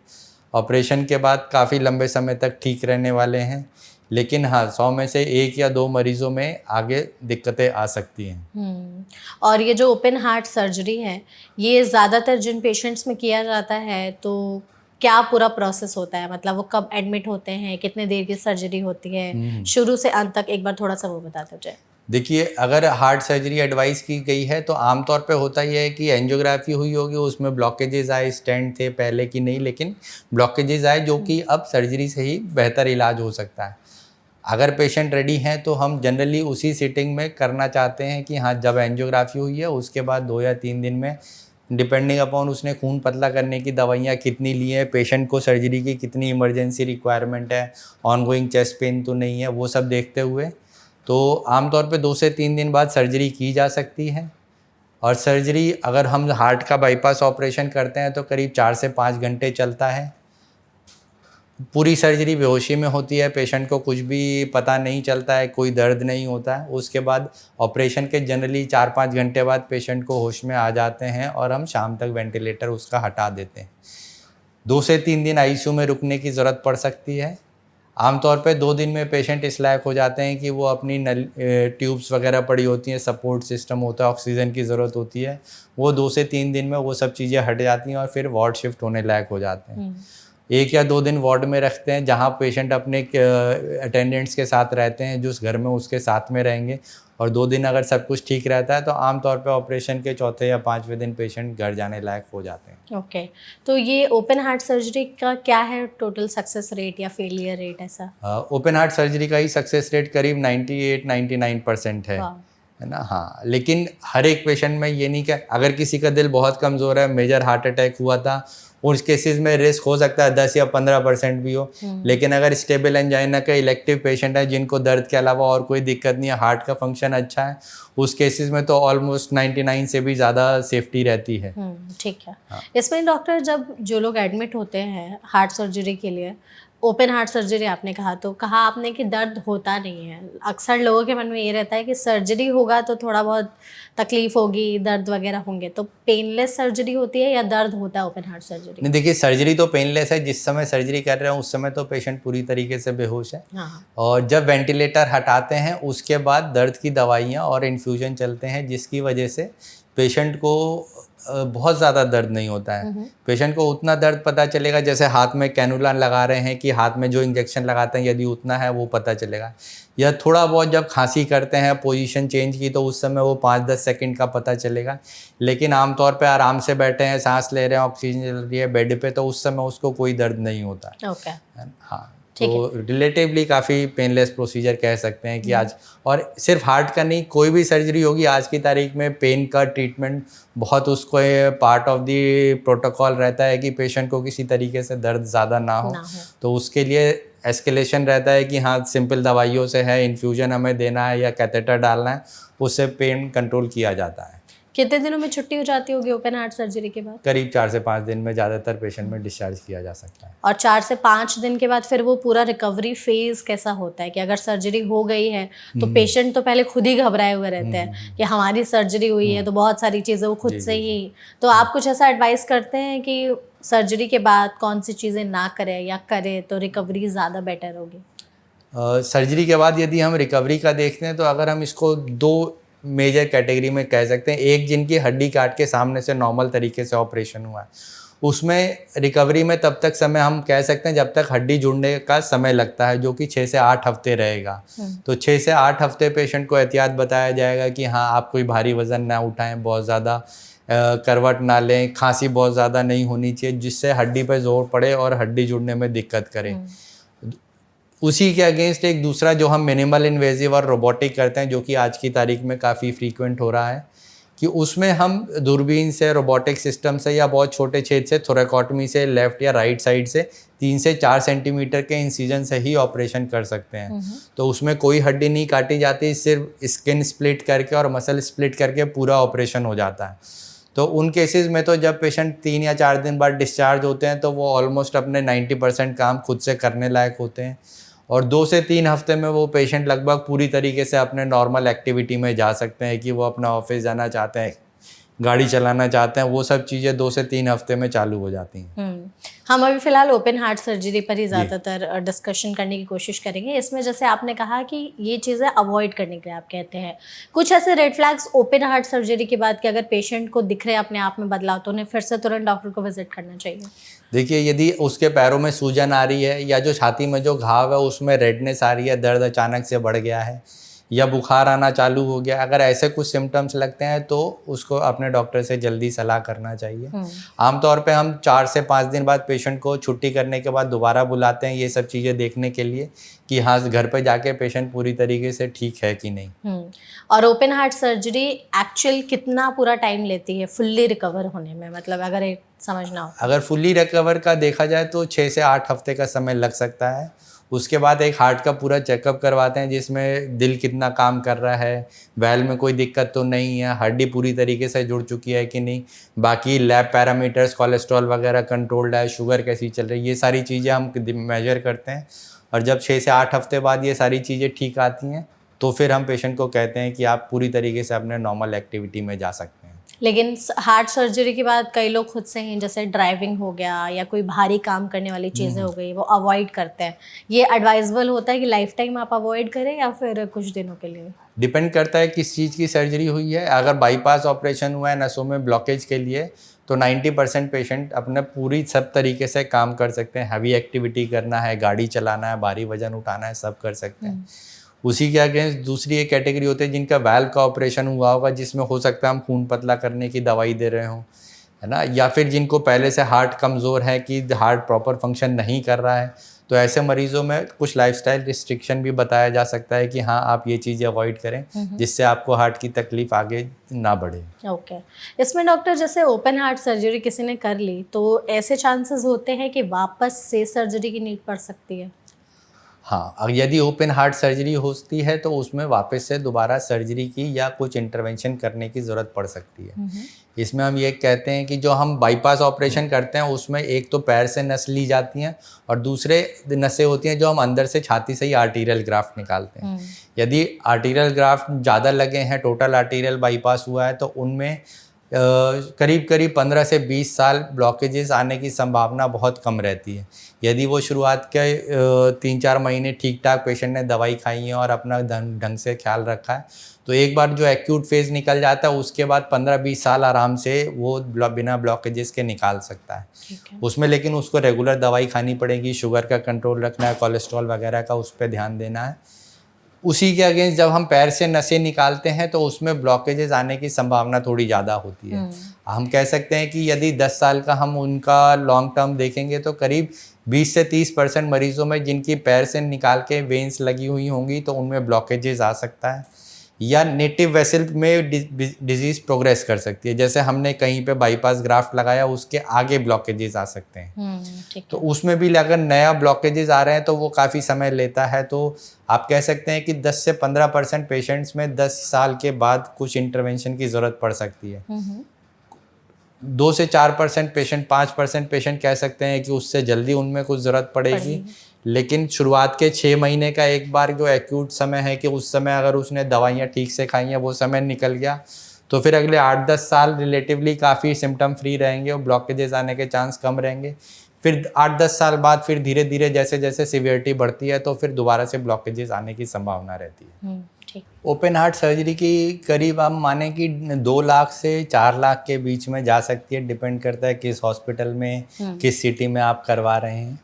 ऑपरेशन के बाद काफ़ी लंबे समय तक ठीक रहने वाले हैं। लेकिन हाँ, 100 में से 1 या 2 मरीज़ों में आगे दिक्कतें आ सकती हैं। और ये जो ओपन हार्ट सर्जरी है, ये ज़्यादातर जिन पेशेंट्स में किया जाता है, तो क्या पूरा प्रोसेस होता है? मतलब वो कब एडमिट होते हैं, कितने देर की सर्जरी होती है, शुरू से अंत तक एक बार थोड़ा सा वो बता दीजिए। देखिए, अगर हार्ट सर्जरी एडवाइस की गई है तो आमतौर पे होता ही है कि एंजियोग्राफी हुई होगी, उसमें ब्लॉकेजेस आए, स्टेंट थे पहले की नहीं, लेकिन ब्लॉकेजेस आए जो कि अब सर्जरी से ही बेहतर इलाज हो सकता है। अगर पेशेंट रेडी हैं तो हम जनरली उसी सिटिंग में करना चाहते हैं कि हाँ, जब एंजियोग्राफी हुई है उसके बाद 2 या 3 दिन में, डिपेंडिंग अपॉन उसने खून पतला करने की दवाइयाँ कितनी ली हैं, पेशेंट को सर्जरी की कितनी इमरजेंसी रिक्वायरमेंट है, ऑनगोइंग चेस्ट पेन तो नहीं है, वो सब देखते हुए तो आमतौर पे 2 से 3 दिन बाद सर्जरी की जा सकती है। और सर्जरी अगर हम हार्ट का बाईपास ऑपरेशन करते हैं तो करीब 4 से 5 घंटे चलता है। पूरी सर्जरी बेहोशी में होती है, पेशेंट को कुछ भी पता नहीं चलता है, कोई दर्द नहीं होता है। उसके बाद ऑपरेशन के जनरली 4-5 घंटे बाद पेशेंट को होश में आ जाते हैं और हम शाम तक वेंटिलेटर उसका हटा देते हैं। 2 से 3 दिन आईसीयू में रुकने की ज़रूरत पड़ सकती है। आमतौर पे 2 दिन में पेशेंट इस लायक हो जाते हैं कि वो अपनी ट्यूब्स वगैरह पड़ी होती हैं, सपोर्ट सिस्टम होता है, ऑक्सीजन की ज़रूरत होती है, वो 2 से 3 दिन में वो सब चीज़ें हट जाती हैं और फिर वार्ड शिफ्ट होने लायक हो जाते हैं। 1 या 2 दिन वार्ड में रखते हैं जहाँ पेशेंट अपने अटेंडेंट्स के साथ रहते हैं, जो उस घर में उसके साथ में रहेंगे, और 2 दिन अगर सब कुछ ठीक रहता है तो आमतौर पे ऑपरेशन के 4थे या 5वें दिन पेशेंट घर जाने लायक हो जाते हैं। ओके, तो ये ओपन हार्ट सर्जरी का क्या है टोटल सक्सेस रेट या फेलियर रेट ऐसा? ओपन हार्ट सर्जरी का ही सक्सेस रेट करीब 98-99% है ना। हाँ, लेकिन हर एक पेशेंट में ये नहीं कि अगर किसी का दिल बहुत कमज़ोर है, मेजर हार्ट अटैक हुआ था, उस केसेस में रिस्क हो सकता है 10 या 15% भी हो। लेकिन अगर स्टेबल एंजाइना का इलेक्टिव पेशेंट है जिनको दर्द के अलावा और कोई दिक्कत नहीं है, हार्ट का फंक्शन अच्छा है, उस केसेस में तो ऑलमोस्ट 99 से भी ज़्यादा सेफ्टी रहती है। ठीक है। इसमें डॉक्टर, जब जो लोग एडमिट होते हैं हार्ट सर्जरी के लिए, ओपन हार्ट सर्जरी आपने कहा, तो कहा आपने कि दर्द होता नहीं है। अक्सर लोगों के मन में ये रहता है कि सर्जरी होगा तो थोड़ा बहुत तकलीफ होगी, दर्द वगैरह होंगे, तो पेनलेस सर्जरी होती है या दर्द होता है ओपन हार्ट सर्जरी? नहीं, देखिए, सर्जरी तो पेनलेस है। जिस समय सर्जरी कर रहे हैं उस समय तो पेशेंट पूरी तरीके से बेहोश है। हाँ। और जब वेंटिलेटर हटाते हैं उसके बाद दर्द की दवाइयाँ और इन्फ्यूजन चलते हैं, जिसकी वजह से पेशेंट को बहुत ज़्यादा दर्द नहीं होता है। पेशेंट को उतना दर्द पता चलेगा जैसे हाथ में कैनुला लगा रहे हैं कि हाथ में जो इंजेक्शन लगाते हैं यदि उतना है वो पता चलेगा, या थोड़ा बहुत जब खांसी करते हैं पोजीशन चेंज की तो उस समय वो 5-10 सेकंड का पता चलेगा। लेकिन आमतौर पे आराम से बैठे हैं, सांस ले रहे हैं, ऑक्सीजन चल रही है बेड पे, तो उस समय उसको कोई दर्द नहीं होता। ओके, हाँ, तो रिलेटिवली काफ़ी पेनलेस प्रोसीजर कह सकते हैं कि आज, और सिर्फ हार्ट का नहीं, कोई भी सर्जरी होगी आज की तारीख में पेन का ट्रीटमेंट बहुत उसको पार्ट ऑफ द प्रोटोकॉल रहता है कि पेशेंट को किसी तरीके से दर्द ज़्यादा ना हो। तो उसके लिए एस्केलेशन रहता है कि हाँ सिंपल दवाइयों से है, इन्फ्यूजन हमें देना है या कैथेटर डालना है, उससे पेन कंट्रोल किया जाता है। कितने दिनों में छुट्टी हो जाती होगी ओपन हार्ट सर्जरी के बाद? करीब 4 से 5 दिन में ज़्यादातर पेशेंट में डिस्चार्ज किया जा सकता है। और 4 से 5 दिन के बाद फिर वो पूरा रिकवरी फेज कैसा होता है कि अगर सर्जरी हो गई है तो पेशेंट तो पहले खुद ही घबराए हुए रहते हैं कि हमारी सर्जरी हुई है, तो बहुत सारी चीज़ें वो खुद से ही, तो आप कुछ ऐसा एडवाइस करते हैं कि सर्जरी के बाद कौन सी चीज़ें ना करें या करें तो रिकवरी ज़्यादा बेटर होगी? सर्जरी के बाद यदि हम रिकवरी का देखते हैं तो अगर हम इसको 2 मेजर कैटेगरी में कह सकते हैं। एक जिनकी हड्डी काट के सामने से नॉर्मल तरीके से ऑपरेशन हुआ है, उसमें रिकवरी में तब तक समय हम कह सकते हैं जब तक हड्डी जुड़ने का समय लगता है, जो कि 6 से 8 हफ्ते रहेगा। तो 6 से 8 हफ्ते पेशेंट को एहतियात बताया जाएगा कि हाँ आप कोई भारी वज़न ना उठाएं, बहुत ज़्यादा करवट ना लें, खांसी बहुत ज़्यादा नहीं होनी चाहिए जिससे हड्डी पर जोर पड़े और हड्डी जुड़ने में दिक्कत करे। उसी के अगेंस्ट एक दूसरा जो हम मिनिमल इन्वेजिव और रोबोटिक करते हैं, जो कि आज की तारीख में काफ़ी फ्रीक्वेंट हो रहा है, कि उसमें हम दूरबीन से, रोबोटिक सिस्टम से या बहुत छोटे छेद से, थोरेकोटमी से, लेफ्ट या राइट साइड से 3 से 4 सेंटीमीटर के इंसिजन से ही ऑपरेशन कर सकते हैं। तो उसमें कोई हड्डी नहीं काटी जाती, सिर्फ स्किन स्प्लिट करके और मसल स्प्लिट करके पूरा ऑपरेशन हो जाता है। तो उन केसेस में तो जब पेशेंट 3 या 4 दिन बाद डिस्चार्ज होते हैं तो वो ऑलमोस्ट अपने 90% काम खुद से करने लायक होते हैं, और 2 से 3 हफ्ते में वो पेशेंट लगभग पूरी तरीके से अपने नॉर्मल एक्टिविटी में जा सकते हैं कि वो अपना ऑफिस जाना चाहते हैं, गाड़ी चलाना चाहते हैं, वो सब चीज़ें 2 से 3 हफ्ते में चालू हो जाती हैं। हम अभी फ़िलहाल ओपन हार्ट सर्जरी पर ही ज़्यादातर डिस्कशन करने की कोशिश करेंगे। इसमें जैसे आपने कहा कि ये चीज़ें अवॉइड करने के लिए आप कहते हैं, कुछ ऐसे red flags open heart surgery के बाद कि अगर पेशेंट को दिख रहे अपने आप में बदलाव तो उन्हें फिर से तुरंत डॉक्टर को विजिट करना चाहिए? देखिए, यदि उसके पैरों में सूजन आ रही है या जो छाती में जो घाव है उसमें रेडनेस आ रही है, दर्द अचानक से बढ़ गया है या बुखार आना चालू हो गया, अगर ऐसे कुछ सिम्टम्स लगते हैं तो उसको अपने डॉक्टर से जल्दी सलाह करना चाहिए। आमतौर पे हम 4 से 5 दिन बाद पेशेंट को छुट्टी करने के बाद दोबारा बुलाते हैं ये सब चीज़ें देखने के लिए कि हाँ घर पे जाके पेशेंट पूरी तरीके से ठीक है कि नहीं। और ओपन हार्ट सर्जरी एक्चुअल कितना पूरा टाइम लेती है फुल्ली रिकवर होने में, मतलब अगर एक समझना हो? अगर फुल्ली रिकवर का देखा जाए तो 6 से 8 हफ्ते का समय लग सकता है। उसके बाद एक हार्ट का पूरा चेकअप करवाते हैं जिसमें दिल कितना काम कर रहा है, वैल्व में कोई दिक्कत तो नहीं है, हड्डी पूरी तरीके से जुड़ चुकी है कि नहीं, बाकी लैब पैरामीटर्स कोलेस्ट्रॉल वगैरह कंट्रोल्ड है, शुगर कैसी चल रही है, ये सारी चीज़ें हम मेजर करते हैं। और जब 6 से 8 हफ्ते बाद ये सारी चीज़ें ठीक आती हैं तो फिर हम पेशेंट को कहते हैं कि आप पूरी तरीके से अपने नॉर्मल एक्टिविटी में जा सकते हैं। लेकिन हार्ट सर्जरी के बाद कई लोग खुद से ही जैसे ड्राइविंग हो गया या कोई भारी काम करने वाली चीज़ें हो गई वो अवॉइड करते हैं, ये एडवाइजेबल होता है कि लाइफ टाइम आप अवॉइड करें या फिर कुछ दिनों के लिए? डिपेंड करता है किस चीज़ की सर्जरी हुई है। अगर बाईपास ऑपरेशन हुआ है नसों में ब्लॉकेज के लिए तो 90% पेशेंट अपने पूरी सब तरीके से काम कर सकते हैं। हैवी एक्टिविटी करना है, गाड़ी चलाना है, भारी वजन उठाना है, सब कर सकते हैं। उसी के अगेंस्ट दूसरी एक कैटेगरी होती है जिनका वैल्व का ऑपरेशन हुआ होगा, जिसमें हो सकता है हम खून पतला करने की दवाई दे रहे हों, है ना, या फिर जिनको पहले से हार्ट कमज़ोर है कि हार्ट प्रॉपर फंक्शन नहीं कर रहा है, तो ऐसे मरीजों में कुछ लाइफस्टाइल रिस्ट्रिक्शन भी बताया जा सकता है कि हाँ आप ये चीज़ें अवॉइड करें जिससे आपको हार्ट की तकलीफ आगे ना बढ़े। ओके। इसमें डॉक्टर जैसे ओपन हार्ट सर्जरी किसी ने कर ली तो ऐसे चांसेस होते हैं कि वापस से सर्जरी की नीड पड़ सकती है? हाँ, अगर यदि ओपन हार्ट सर्जरी होती है तो उसमें वापस से दोबारा सर्जरी की या कुछ इंटरवेंशन करने की ज़रूरत पड़ सकती है। इसमें हम ये कहते हैं कि जो हम बाईपास ऑपरेशन करते हैं उसमें एक तो पैर से नस ली जाती हैं और दूसरे नसें होती हैं जो हम अंदर से छाती से ही आर्टीरियल ग्राफ्ट निकालते हैं। यदि आर्टीरियल ग्राफ्ट ज़्यादा लगे हैं, टोटल आर्टीरियल बाईपास हुआ है, तो उनमें करीब करीब 15 से 20 साल ब्लॉकेजेस आने की संभावना बहुत कम रहती है। यदि वो शुरुआत के 3-4 महीने ठीक ठाक पेशेंट ने दवाई खाई है और अपना ढंग से ख्याल रखा है, तो एक बार जो एक्यूट फेज़ निकल जाता है उसके बाद 15-20 साल आराम से वो बिना ब्लॉकेजेस के निकाल सकता है। उसमें लेकिन उसको रेगुलर दवाई खानी पड़ेगी, शुगर का कंट्रोल रखना है, कोलेस्ट्रॉल वगैरह का उस पर ध्यान देना है। उसी के अगेंस्ट जब हम पैर से नसें निकालते हैं तो उसमें ब्लॉकेजेस आने की संभावना थोड़ी ज़्यादा होती है। हम कह सकते हैं कि यदि 10 साल का हम उनका लॉन्ग टर्म देखेंगे तो करीब 20 से 30% मरीजों में जिनकी पैर से निकाल के वेंस लगी हुई होंगी तो उनमें ब्लॉकेजेस आ सकता है, या नेटिव वेसल में डिजीज़ प्रोग्रेस कर सकती है। जैसे हमने कहीं पे बाईपास ग्राफ्ट लगाया, उसके आगे ब्लॉकेजेस आ सकते हैं। तो उसमें भी अगर नया ब्लॉकेजेस आ रहे हैं तो वो काफ़ी समय लेता है। तो आप कह सकते हैं कि 10 से 15% पेशेंट्स में 10 साल के बाद कुछ इंटरवेंशन की ज़रूरत पड़ सकती है। 2 से 4% पेशेंट, 5% पेशेंट कह सकते हैं कि उससे जल्दी उनमें कुछ ज़रूरत पड़ेगी। लेकिन शुरुआत के 6 महीने का एक बार जो एक्यूट समय है कि उस समय अगर उसने दवाइयाँ ठीक से खाई हैं, वो समय निकल गया तो फिर अगले 8-10 साल रिलेटिवली काफ़ी सिम्टम फ्री रहेंगे और ब्लॉकेजेस आने के चांस कम रहेंगे। फिर 8-10 साल बाद फिर धीरे धीरे जैसे जैसे सीवियरिटी बढ़ती है तो फिर दोबारा से ब्लॉकेजेस आने की संभावना रहती है। ओपन हार्ट सर्जरी की करीब हम माने कि 2 लाख से 4 लाख के बीच में जा सकती है, डिपेंड करता है किस हॉस्पिटल में किस सिटी में आप करवा रहे हैं।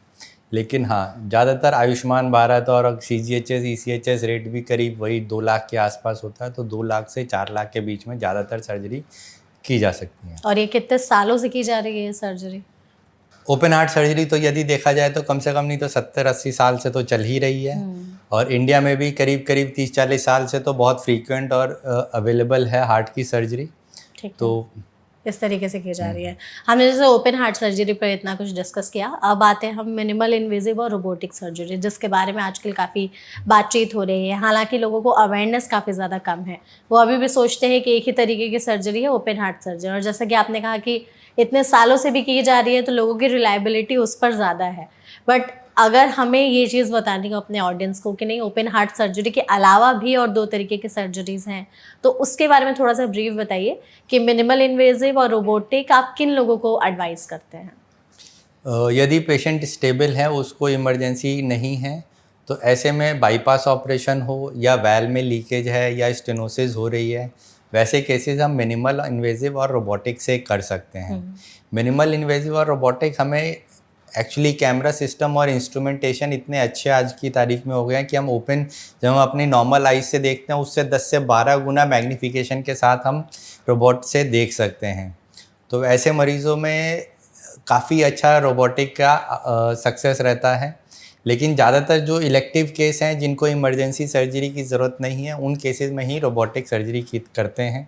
लेकिन हाँ, ज़्यादातर आयुष्मान भारत और CGHS ECHS रेट भी करीब वही 2 लाख के आसपास होता है। तो 2 लाख से 4 लाख के बीच में ज़्यादातर सर्जरी की जा सकती है। और ये कितने सालों से की जा रही है सर्जरी? ओपन हार्ट सर्जरी तो यदि देखा जाए तो कम से कम नहीं तो 70-80 साल से तो चल ही रही है। और इंडिया में भी करीब करीब 30-40 साल से तो बहुत फ्रीक्वेंट और अवेलेबल है हार्ट की सर्जरी। तो इस तरीके से की जा रही है। हमने जैसे ओपन हार्ट सर्जरी पर इतना कुछ डिस्कस किया, अब आते हैं हम मिनिमल इन्वेजिव और रोबोटिक सर्जरी, जिसके बारे में आजकल काफ़ी बातचीत हो रही है। हालांकि लोगों को अवेयरनेस काफ़ी ज़्यादा कम है, वो अभी भी सोचते हैं कि एक ही तरीके की सर्जरी है ओपन हार्ट सर्जरी। और जैसा कि आपने कहा कि इतने सालों से भी की जा रही है तो लोगों की रिलायबिलिटी उस पर ज़्यादा है। बट अगर हमें ये चीज़ बतानी हो अपने ऑडियंस को कि नहीं, ओपन हार्ट सर्जरी के अलावा भी और 2 तरीके की सर्जरीज़ हैं, तो उसके बारे में थोड़ा सा ब्रीफ बताइए कि मिनिमल इन्वेजिव और रोबोटिक आप किन लोगों को एडवाइस करते हैं? यदि पेशेंट स्टेबल है, उसको इमरजेंसी नहीं है, तो ऐसे में बाईपास ऑपरेशन हो या वैल्व में लीकेज है या स्टेनोसिस हो रही है, वैसे केसेस हम मिनिमल इन्वेजिव और रोबोटिक से कर सकते हैं। मिनिमल इन्वेजिव और रोबोटिक हमें एक्चुअली कैमरा सिस्टम और इंस्ट्रूमेंटेशन इतने अच्छे आज की तारीख में हो गए हैं कि हम ओपन जब हम अपनी नॉर्मल आइज से देखते हैं उससे 10 से 12 गुना मैग्नीफिकेशन के साथ हम रोबोट से देख सकते हैं। तो ऐसे मरीज़ों में काफ़ी अच्छा रोबोटिक का सक्सेस रहता है। लेकिन ज़्यादातर जो इलेक्टिव केस हैं जिनको इमरजेंसी सर्जरी की ज़रूरत नहीं है, उन केसेस में ही रोबोटिक सर्जरी करते हैं।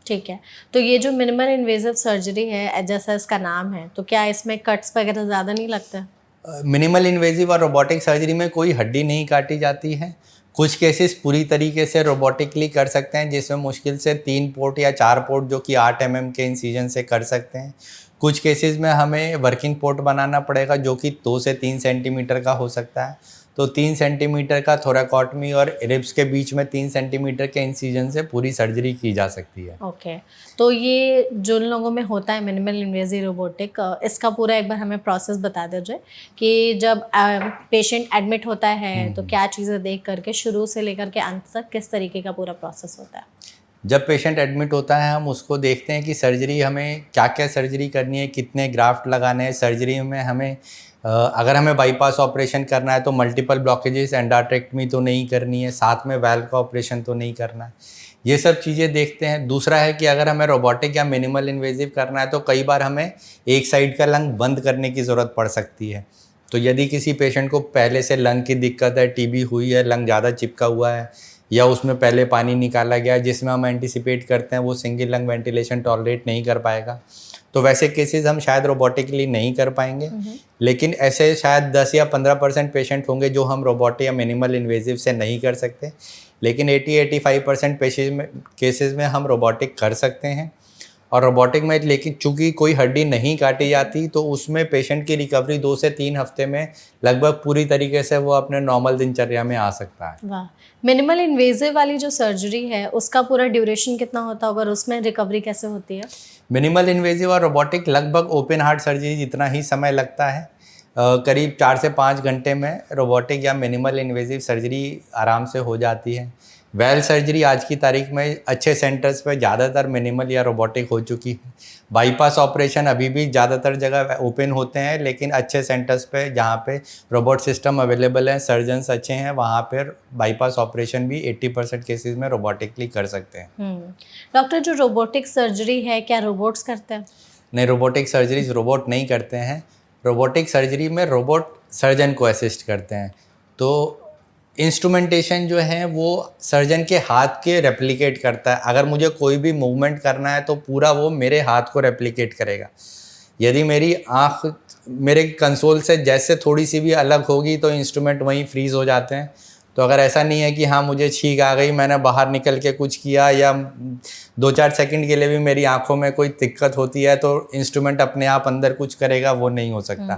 ठीक है, तो ये जो मिनिमल इन्वेजिव सर्जरी है, जैसा इसका नाम है, तो क्या इसमें कट्स वगैरह ज़्यादा नहीं लगता है? मिनिमल इन्वेजिव और रोबोटिक सर्जरी में कोई हड्डी नहीं काटी जाती है। कुछ केसेस पूरी तरीके से रोबोटिकली कर सकते हैं, जिसमें मुश्किल से 3 पोर्ट या 4 पोर्ट जो कि 8 mm के इंसीजन से कर सकते हैं। कुछ केसेस में हमें वर्किंग पोर्ट बनाना पड़ेगा जो कि 2 से 3 सेंटीमीटर का हो सकता है। तो 3 सेंटीमीटर का थोरैकोटमी और रिब्स के बीच में 3 सेंटीमीटर के इंसीजन से पूरी सर्जरी की जा सकती है। ओके, तो ये जिन लोगों में होता है मिनिमल इन्वेजिव रोबोटिक, इसका पूरा एक बार हमें प्रोसेस बता दीजिए कि जब पेशेंट एडमिट होता है तो क्या चीज़ें देख करके शुरू से लेकर के अंत तक किस तरीके का पूरा प्रोसेस होता है? जब पेशेंट एडमिट होता है हम उसको देखते हैं कि सर्जरी हमें क्या क्या सर्जरी करनी है, कितने ग्राफ्ट लगाने हैं। सर्जरी में हमें अगर हमें बाईपास ऑपरेशन करना है तो मल्टीपल ब्लॉकेजेस, एंडाट्रेक्टमी तो नहीं करनी है, साथ में वाल्व का ऑपरेशन तो नहीं करना है, ये सब चीज़ें देखते हैं। दूसरा है कि अगर हमें रोबोटिक या मिनिमल इन्वेजिव करना है तो कई बार हमें एक साइड का लंग बंद करने की ज़रूरत पड़ सकती है। तो यदि किसी पेशेंट को पहले से लंग की दिक्कत है, टीबी हुई है, लंग ज़्यादा चिपका हुआ है या उसमें पहले पानी निकाला गया जिसमें हम एंटिसिपेट करते हैं वो सिंगल लंग वेंटिलेशन टॉलरेट नहीं कर पाएगा, तो वैसे केसेस हम शायद रोबोटिकली नहीं कर पाएंगे। लेकिन ऐसे शायद 10 या 15% पेशेंट होंगे जो हम रोबोटिक या मिनिमल इन्वेजिव से नहीं कर सकते, लेकिन 80-85% केसेस में हम रोबोटिक कर सकते हैं। और रोबोटिक में लेकिन चूंकि कोई हड्डी नहीं काटी जाती तो उसमें पेशेंट की रिकवरी 2 से 3 हफ्ते में लगभग पूरी तरीके से वो अपने नॉर्मल दिनचर्या में आ सकता है। वाह। मिनिमल इन्वेजिव वाली जो सर्जरी है उसका पूरा ड्यूरेशन कितना होता होगा और उसमें रिकवरी कैसे होती है? मिनिमल इन्वेजिव और रोबोटिक लगभग ओपन हार्ट सर्जरी जितना ही समय लगता है। करीब 4 से 5 घंटे में रोबोटिक या मिनिमल इन्वेजिव सर्जरी आराम से हो जाती है। वेल सर्जरी आज की तारीख में अच्छे सेंटर्स पे ज़्यादातर मिनिमल या रोबोटिक हो चुकी है। बाईपास ऑपरेशन अभी भी ज़्यादातर जगह ओपन होते हैं, लेकिन अच्छे सेंटर्स पे जहाँ पे रोबोट सिस्टम अवेलेबल हैं, सर्जन्स अच्छे हैं, वहाँ पर बाईपास ऑपरेशन भी 80% केसेस में रोबोटिकली कर सकते हैं। डॉक्टर, जो रोबोटिक सर्जरी है क्या रोबोट्स करते हैं? नहीं, रोबोटिक सर्जरीज रोबोट नहीं करते हैं। रोबोटिक सर्जरी में रोबोट सर्जन को असिस्ट करते हैं। तो इंस्ट्रूमेंटेशन जो है वो सर्जन के हाथ के रेप्लिकेट करता है। अगर मुझे कोई भी मूवमेंट करना है तो पूरा वो मेरे हाथ को रेप्लिकेट करेगा। यदि मेरी आँख मेरे कंसोल से जैसे थोड़ी सी भी अलग होगी तो इंस्ट्रूमेंट वहीं फ्रीज हो जाते हैं। तो अगर ऐसा नहीं है कि हाँ मुझे छींक आ गई, मैंने बाहर निकल के कुछ किया या 2-4 सेकंड के लिए भी मेरी आंखों में कोई दिक्कत होती है तो इंस्ट्रूमेंट अपने आप अंदर कुछ करेगा, वो नहीं हो सकता।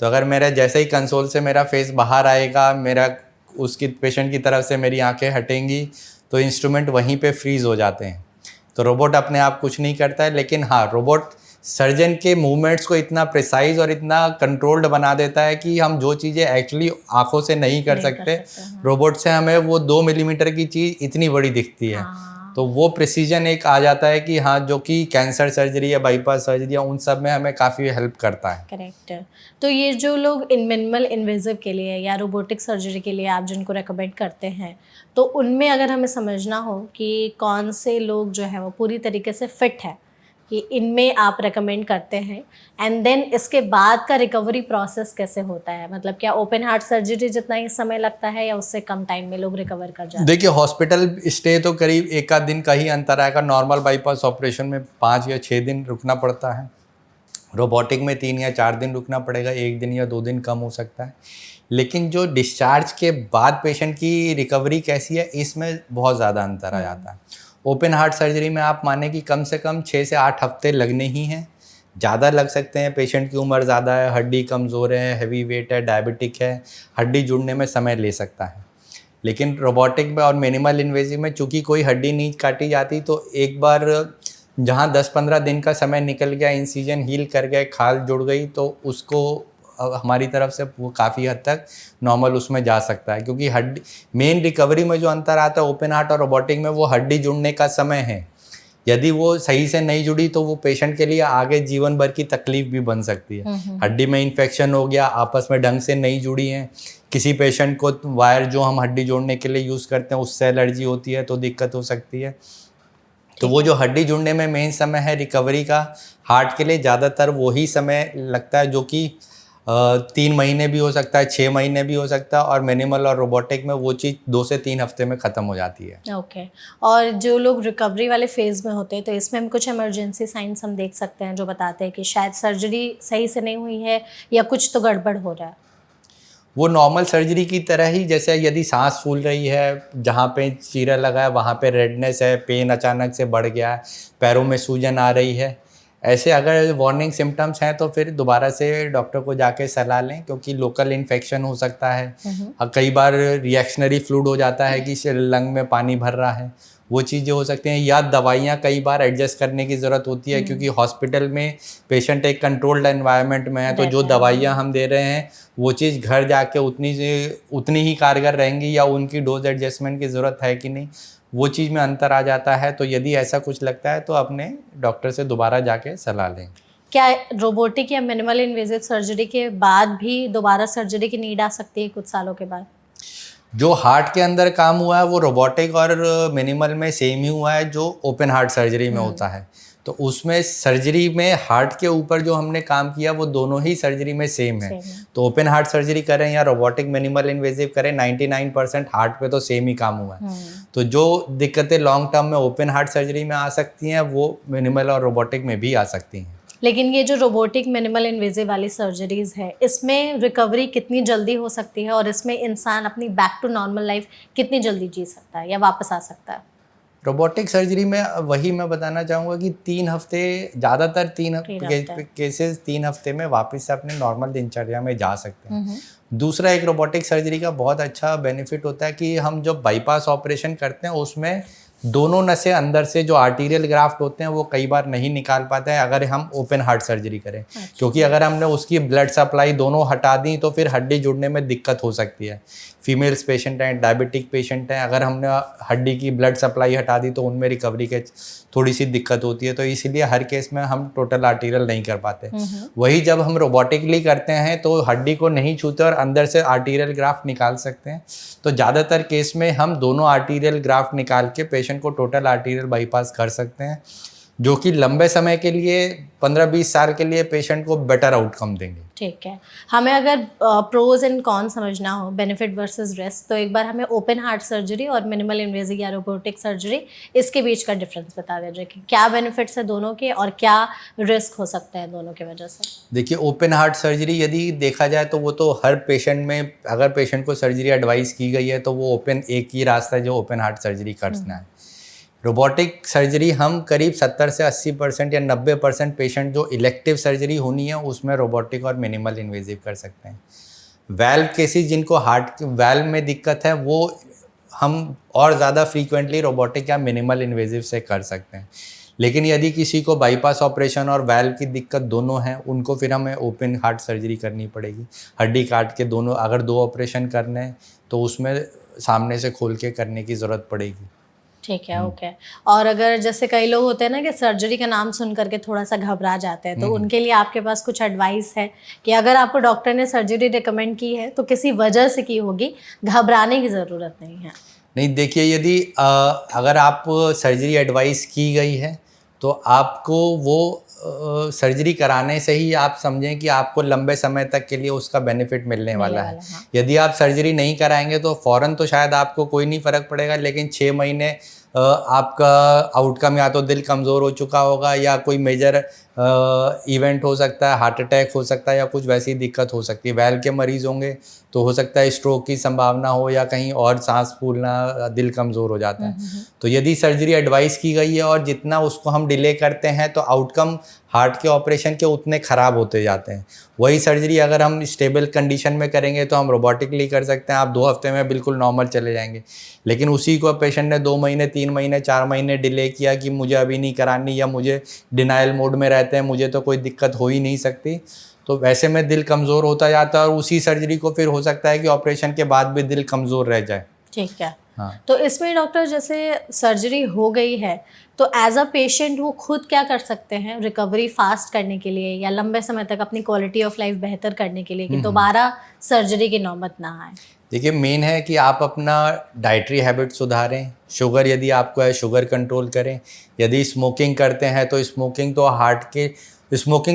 तो अगर मेरा जैसे ही कंसोल से मेरा फेस बाहर आएगा, मेरा उसकी पेशेंट की तरफ से मेरी आंखें हटेंगी तो इंस्ट्रूमेंट वहीं पे फ्रीज हो जाते हैं। तो रोबोट अपने आप कुछ नहीं करता है, लेकिन हाँ रोबोट सर्जन के मूवमेंट्स को इतना प्रिसाइज और इतना कंट्रोल्ड बना देता है कि हम जो चीज़ें एक्चुअली आंखों से नहीं कर सकते हाँ। रोबोट से हमें वो 2 मिलीमीटर की चीज़ इतनी बड़ी दिखती है। हाँ। तो वो प्रिसीजन एक आ जाता है कि हाँ, जो कि कैंसर सर्जरी या बाईपास सर्जरी या उन सब में हमें काफ़ी हेल्प करता है। करेक्ट। तो ये जो लोग मिनिमल इन्वेजिव के लिए या रोबोटिक सर्जरी के लिए आप जिनको रेकमेंड करते हैं, तो उनमें अगर हमें समझना हो कि कौन से लोग जो है वो पूरी तरीके से फिट है कि इनमें आप रेकमेंड करते हैं, एंड देन इसके बाद का रिकवरी प्रोसेस कैसे होता है? मतलब क्या ओपन हार्ट सर्जरी जितना ही समय लगता है या उससे कम टाइम में लोग रिकवर कर जाते हैं? देखिए, हॉस्पिटल स्टे तो करीब 1 आध दिन का ही अंतर आएगा। नॉर्मल बाईपास ऑपरेशन में 5 या 6 दिन रुकना पड़ता है। रोबोटिक में 3 या 4 दिन रुकना पड़ेगा, 1 दिन या 2 दिन कम हो सकता है। लेकिन जो डिस्चार्ज के बाद पेशेंट की रिकवरी कैसी है, इसमें बहुत ज़्यादा अंतर आ जाता है। ओपन हार्ट सर्जरी में आप माने कि कम से कम 6 से 8 हफ्ते लगने ही हैं। ज़्यादा लग सकते हैं, पेशेंट की उम्र ज़्यादा है, हड्डी कमज़ोर है, हैवी वेट है, डायबिटिक है, हड्डी जुड़ने में समय ले सकता है। लेकिन रोबोटिक में और मिनिमल इन्वेजिव में चूँकि कोई हड्डी नहीं काटी जाती, तो एक बार जहाँ 10-15 दिन का समय निकल गया, इंसिजन हील कर गए, खाल जुड़ गई, तो उसको हमारी तरफ से वो काफ़ी हद तक नॉर्मल उसमें जा सकता है। क्योंकि हड्डी मेन रिकवरी में जो अंतर आता है ओपन हार्ट और रोबोटिक में, वो हड्डी जुड़ने का समय है। यदि वो सही से नहीं जुड़ी तो वो पेशेंट के लिए आगे जीवन भर की तकलीफ भी बन सकती है। हड्डी में इन्फेक्शन हो गया, आपस में ढंग से नहीं जुड़ी हैं, किसी पेशेंट को वायर जो हम हड्डी जोड़ने के लिए यूज़ करते हैं उससे एलर्जी होती है तो दिक्कत हो सकती है। तो वो जो हड्डी जुड़ने में मेन समय है रिकवरी का, हार्ट के लिए ज़्यादातर वही समय लगता है, जो कि 3 महीने भी हो सकता है, 6 महीने भी हो सकता है, और मिनिमल और रोबोटिक में वो चीज़ 2 से 3 हफ्ते में ख़त्म हो जाती है। ओके। और जो लोग रिकवरी वाले फेज़ में होते हैं तो इसमें हम कुछ इमरजेंसी साइंस हम देख सकते हैं जो बताते हैं कि शायद सर्जरी सही से नहीं हुई है या कुछ तो गड़बड़ हो रहा है? वो नॉर्मल सर्जरी की तरह ही, जैसे यदि सांस फूल रही है, जहाँ पे चीरा लगा है वहाँ पे रेडनेस है, पेन अचानक से बढ़ गया है, पैरों में सूजन आ रही है, ऐसे अगर वार्निंग सिम्टम्स हैं तो फिर दोबारा से डॉक्टर को जाके सलाह लें, क्योंकि लोकल इन्फेक्शन हो सकता है। कई बार रिएक्शनरी फ्लूइड हो जाता है कि लंग में पानी भर रहा है, वो चीज़ें हो सकती हैं, या दवाइयाँ कई बार एडजस्ट करने की ज़रूरत होती है, क्योंकि हॉस्पिटल में पेशेंट एक कंट्रोल्ड एनवायरनमेंट में है, तो जो दवाइयाँ हम दे रहे हैं वो चीज़ घर जाके उतनी ही कारगर रहेंगी या उनकी डोज एडजस्टमेंट की ज़रूरत है कि नहीं, वो चीज़ में अंतर आ जाता है। तो यदि ऐसा कुछ लगता है तो अपने डॉक्टर से दोबारा जाके सलाह लें। क्या रोबोटिक या मिनिमल इन्वेजिव सर्जरी के बाद भी दोबारा सर्जरी की नीड आ सकती है कुछ सालों के बाद? जो हार्ट के अंदर काम हुआ है वो रोबोटिक और मिनिमल में सेम ही हुआ है जो ओपन हार्ट सर्जरी में होता है। तो उसमें सर्जरी में हार्ट के ऊपर जो हमने काम किया वो दोनों ही सर्जरी में सेम है। तो ओपन हार्ट सर्जरी करें या रोबोटिक मिनिमल इन्वेजिव करें, 99% हार्ट पे तो सेम ही काम हुआ है। तो जो दिक्कतें लॉन्ग टर्म में ओपन हार्ट सर्जरी में आ सकती हैं वो मिनिमल और रोबोटिक में भी आ सकती हैं। लेकिन ये जो रोबोटिक मिनिमल इन्वेजिव वाली सर्जरीज है, इसमें रिकवरी कितनी जल्दी हो सकती है और इसमें इंसान अपनी बैक टू नॉर्मल लाइफ कितनी जल्दी जी सकता है या वापस आ सकता है? रोबोटिक सर्जरी में वही मैं बताना चाहूँगा कि 3 हफ्ते, ज़्यादातर 3 हफ्ते। केसेस 3 हफ्ते में वापस से अपने नॉर्मल दिनचर्या में जा सकते हैं। दूसरा, एक रोबोटिक सर्जरी का बहुत अच्छा बेनिफिट होता है कि हम जब बाईपास ऑपरेशन करते हैं उसमें दोनों नसें अंदर से जो आर्टीरियल ग्राफ्ट होते हैं वो कई बार नहीं निकाल पाते हैं अगर हम ओपन हार्ट सर्जरी करें। क्योंकि अगर हमने उसकी ब्लड सप्लाई दोनों हटा दी तो फिर हड्डी जुड़ने में दिक्कत हो सकती है। फीमेल्स पेशेंट हैं, डायबिटिक पेशेंट हैं, अगर हमने हड्डी की ब्लड सप्लाई हटा दी तो उनमें रिकवरी के थोड़ी सी दिक्कत होती है, तो इसीलिए हर केस में हम टोटल आर्टीरियल नहीं कर पाते। वही जब हम रोबोटिकली करते हैं तो हड्डी को नहीं छूते और अंदर से आर्टीरियल ग्राफ्ट निकाल सकते हैं। तो ज़्यादातर केस में हम दोनों आर्टीरियल ग्राफ्ट निकाल के पेशेंट को टोटल आर्टीरियल बाईपास कर सकते हैं, जो कि लंबे समय के लिए 15-20 साल के लिए पेशेंट को बेटर आउटकम देंगे। ठीक है, हमें अगर प्रोज एंड कॉन समझना हो, बेनिफिट वर्सेस रिस्क, तो एक बार हमें ओपन हार्ट सर्जरी और मिनिमल इन्वेजिव या रोबोटिक सर्जरी, इसके बीच का डिफरेंस बता दीजिए कि क्या बेनिफिट्स है दोनों के और क्या रिस्क हो सकते हैं दोनों की वजह से। देखिए, ओपन हार्ट सर्जरी यदि देखा जाए तो वो तो हर पेशेंट में, अगर पेशेंट को सर्जरी एडवाइस की गई है तो वो ओपन, एक ही रास्ता है जो ओपन हार्ट सर्जरी करना है। रोबोटिक सर्जरी हम करीब 70 से 80% या 90% पेशेंट जो इलेक्टिव सर्जरी होनी है उसमें रोबोटिक और मिनिमल इन्वेजिव कर सकते हैं। वैल्व केसेस जिनको हार्ट वैल्व में दिक्कत है वो हम और ज़्यादा फ्रीक्वेंटली रोबोटिक या मिनिमल इन्वेजिव से कर सकते हैं। लेकिन यदि किसी को बाईपास ऑपरेशन और वैल्व की दिक्कत दोनों हैं, उनको फिर हमें ओपन हार्ट सर्जरी करनी पड़ेगी। हड्डी काट के दोनों, अगर 2 ऑपरेशन करने हैं तो उसमें सामने से खोल के करने की ज़रूरत पड़ेगी। ठीक है, ओके। और अगर जैसे कई लोग होते हैं ना कि सर्जरी का नाम सुन करके थोड़ा सा घबरा जाते हैं, तो उनके लिए आपके पास कुछ एडवाइस है कि अगर आपको डॉक्टर ने सर्जरी रिकमेंड की है तो किसी वजह से की होगी, घबराने की ज़रूरत नहीं है? नहीं, देखिए, यदि अगर आप सर्जरी एडवाइस की गई है तो आपको वो सर्जरी कराने से ही आप समझें कि आपको लंबे समय तक के लिए उसका बेनिफिट मिलने वाला है। हाँ। यदि आप सर्जरी नहीं कराएंगे तो फ़ौरन तो शायद आपको कोई नहीं फ़र्क पड़ेगा, लेकिन 6 महीने आपका आउटकम या तो दिल कमज़ोर हो चुका होगा या कोई मेजर इवेंट हो सकता है, हार्ट अटैक हो सकता है या कुछ वैसी दिक्कत हो सकती है। वैल्व के मरीज़ होंगे तो हो सकता है स्ट्रोक की संभावना हो या कहीं और सांस फूलना, दिल कमज़ोर हो जाता है। तो यदि सर्जरी एडवाइस की गई है और जितना उसको हम डिले करते हैं तो आउटकम हार्ट के ऑपरेशन के उतने ख़राब होते जाते हैं। वही सर्जरी अगर हम स्टेबल कंडीशन में करेंगे तो हम रोबोटिकली कर सकते हैं, आप 2 हफ्ते में बिल्कुल नॉर्मल चले जाएंगे। लेकिन उसी को पेशेंट ने 2 महीने, 3 महीने, 4 महीने डिले किया कि मुझे अभी नहीं करानी या मुझे डिनाइल मोड में रहते हैं, मुझे तो कोई दिक्कत हो ही नहीं सकती, तो वैसे में दिल कमज़ोर होता जाता है और उसी सर्जरी को फिर हो सकता है कि ऑपरेशन के बाद भी दिल कमज़ोर रह जाए। ठीक है। हाँ। तो इसमें डॉक्टर, जैसे सर्जरी हो गई है तो एज अ पेशेंट वो खुद क्या कर सकते हैं रिकवरी फास्ट करने के लिए या लंबे समय तक अपनी क्वालिटी ऑफ लाइफ बेहतर करने के लिए कि दोबारा सर्जरी की नौबत ना आए? देखिए, मेन है कि आप अपना डाइटरी हैबिट सुधारें। शुगर यदि आपको है, शुगर कंट्रोल करें। यदि स्मोकिंग करते हैं तो स्मोकिंग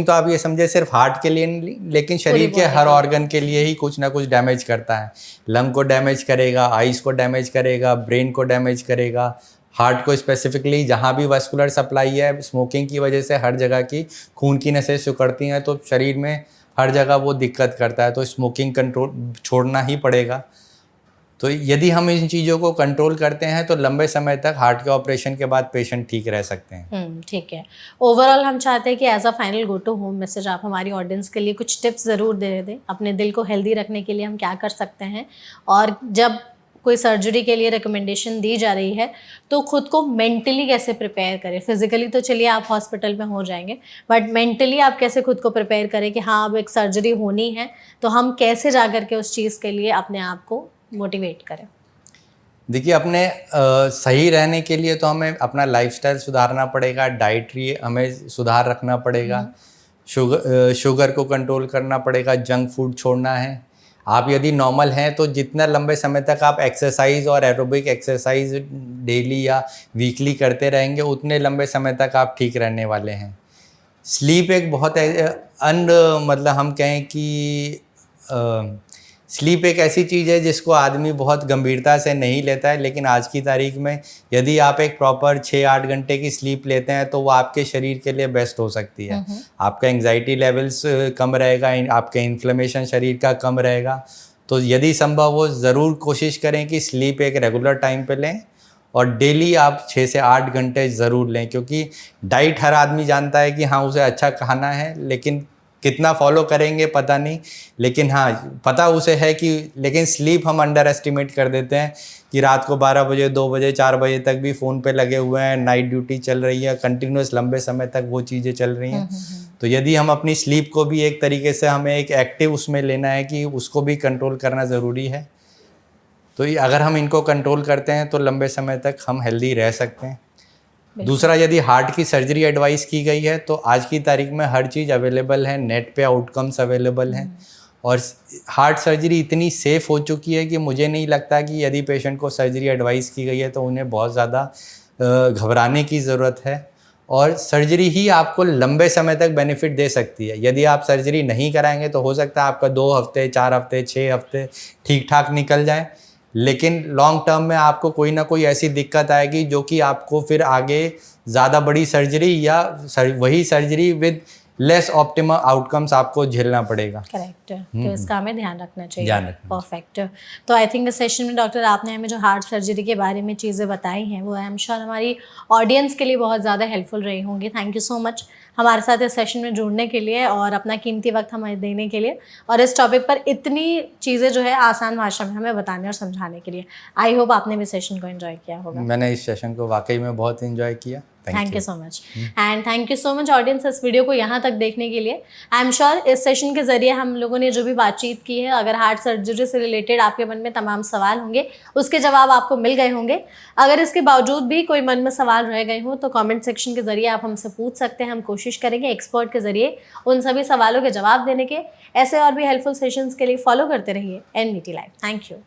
तो आप ये समझे सिर्फ हार्ट के लिए नहीं, लेकिन शरीर के हर ऑर्गन के लिए ही कुछ ना कुछ डैमेज करता है। लंग को डैमेज करेगा, आइज़ को डैमेज करेगा, ब्रेन को डैमेज करेगा, हार्ट को स्पेसिफिकली जहाँ भी वस्कुलर सप्लाई है, स्मोकिंग की वजह से हर जगह की खून की नसें सिकुड़ती हैं, तो शरीर में हर जगह वो दिक्कत करता है। तो स्मोकिंग कंट्रोल छोड़ना ही पड़ेगा। तो यदि हम इन चीज़ों को कंट्रोल करते हैं तो लंबे समय तक हार्ट के ऑपरेशन के बाद पेशेंट ठीक रह सकते हैं। ठीक है। ओवरऑल हम चाहते हैं कि as a final go to home message आप हमारी ऑडियंस के लिए कुछ टिप्स ज़रूर दे दें, अपने दिल को हेल्दी रखने के लिए हम क्या कर सकते हैं, और जब कोई सर्जरी के लिए रिकमेंडेशन दी जा रही है तो खुद को मेंटली कैसे प्रिपेयर करें। फिजिकली तो चलिए आप हॉस्पिटल में हो जाएंगे, बट मेंटली आप कैसे खुद को प्रिपेयर करें कि हाँ अब एक सर्जरी होनी है, तो हम कैसे जा कर के उस चीज़ के लिए अपने आप को मोटिवेट करें? देखिए, अपने सही रहने के लिए तो हमें अपना लाइफस्टाइल सुधारना पड़ेगा, डाइटरी हमें सुधार रखना पड़ेगा, शुगर को कंट्रोल करना पड़ेगा, जंक फूड छोड़ना है। आप यदि नॉर्मल हैं तो जितना लंबे समय तक आप एक्सरसाइज और एरोबिक एक्सरसाइज डेली या वीकली करते रहेंगे उतने लंबे समय तक आप ठीक रहने वाले हैं। स्लीप एक बहुत मतलब हम कहें कि स्लीप एक ऐसी चीज़ है जिसको आदमी बहुत गंभीरता से नहीं लेता है, लेकिन आज की तारीख में यदि आप एक प्रॉपर 6-8 घंटे की स्लीप लेते हैं तो वो आपके शरीर के लिए बेस्ट हो सकती है। आपका एंग्जाइटी लेवल्स कम रहेगा, आपका इन्फ्लेमेशन शरीर का कम रहेगा। तो यदि संभव हो ज़रूर कोशिश करें कि स्लीप एक रेगुलर टाइम पे लें और डेली आप 6 से 8 घंटे ज़रूर लें, क्योंकि डाइट हर आदमी जानता है कि हाँ उसे अच्छा खाना है, लेकिन कितना फॉलो करेंगे पता नहीं। लेकिन हाँ पता उसे है कि, लेकिन स्लीप हम अंडर एस्टिमेट कर देते हैं कि रात को 12 बजे 2 बजे 4 बजे तक भी फ़ोन पे लगे हुए हैं, नाइट ड्यूटी चल रही है, कंटिन्यूस लंबे समय तक वो चीज़ें चल रही हैं। तो यदि हम अपनी स्लीप को भी एक तरीके से हमें एक एक्टिव उसमें लेना है कि उसको भी कंट्रोल करना ज़रूरी है। तो ये अगर हम इनको कंट्रोल करते हैं तो लंबे समय तक हम हेल्दी रह सकते हैं। दूसरा, यदि हार्ट की सर्जरी एडवाइस की गई है तो आज की तारीख में हर चीज़ अवेलेबल है, नेट पे आउटकम्स अवेलेबल हैं, और हार्ट सर्जरी इतनी सेफ़ हो चुकी है कि मुझे नहीं लगता कि यदि पेशेंट को सर्जरी एडवाइस की गई है तो उन्हें बहुत ज़्यादा घबराने की ज़रूरत है। और सर्जरी ही आपको लंबे समय तक बेनिफिट दे सकती है। यदि आप सर्जरी नहीं कराएंगे तो हो सकता है आपका 2 हफ्ते 4 हफ्ते 6 हफ्ते ठीक ठाक निकल जाए, लेकिन लॉन्ग टर्म में आपको कोई ना कोई ऐसी दिक्कत आएगी जो कि आपको फिर आगे ज़्यादा बड़ी सर्जरी या वही surgery with less optimum outcomes आपको झेलना पड़ेगा। करेक्ट। तो इसका हमें ध्यान रखना चाहिए। ध्यान रखना। परफेक्ट। तो आई थिंक इस सेशन में डॉक्टर आपने हमें जो हार्ट सर्जरी के बारे में चीज़ें बताई हैं वो आई एम श्योर हमारी ऑडियंस के लिए बहुत ज़्यादा हेल्पफुल रही होंगी। थैंक यू सो मच हमारे साथ इस सेशन में जुड़ने के लिए और अपना कीमती वक्त हमें देने के लिए, और इस टॉपिक पर इतनी चीज़ें जो है आसान भाषा में हमें बताने और समझाने के लिए। आई होप आपने भी सेशन को एंजॉय किया होगा। मैंने इस सेशन को वाकई में बहुत एंजॉय किया। Thank you so much and thank you so much audience इस वीडियो को यहाँ तक देखने के लिए। आई एम श्योर इस सेशन के जरिए हम लोगों ने जो भी बातचीत की है, अगर हार्ट सर्जरी से रिलेटेड आपके मन में तमाम सवाल होंगे उसके जवाब आपको मिल गए होंगे। अगर इसके बावजूद भी कोई मन में सवाल रह गए हो तो कमेंट सेक्शन के जरिए आप हमसे पूछ सकते हैं। हम कोशिश करेंगे एक्सपर्ट के जरिए उन सभी सवालों के जवाब देने के। ऐसे और भी हेल्पफुल सेशंस के लिए फॉलो करते रहिए NVT लाइव। Thank you.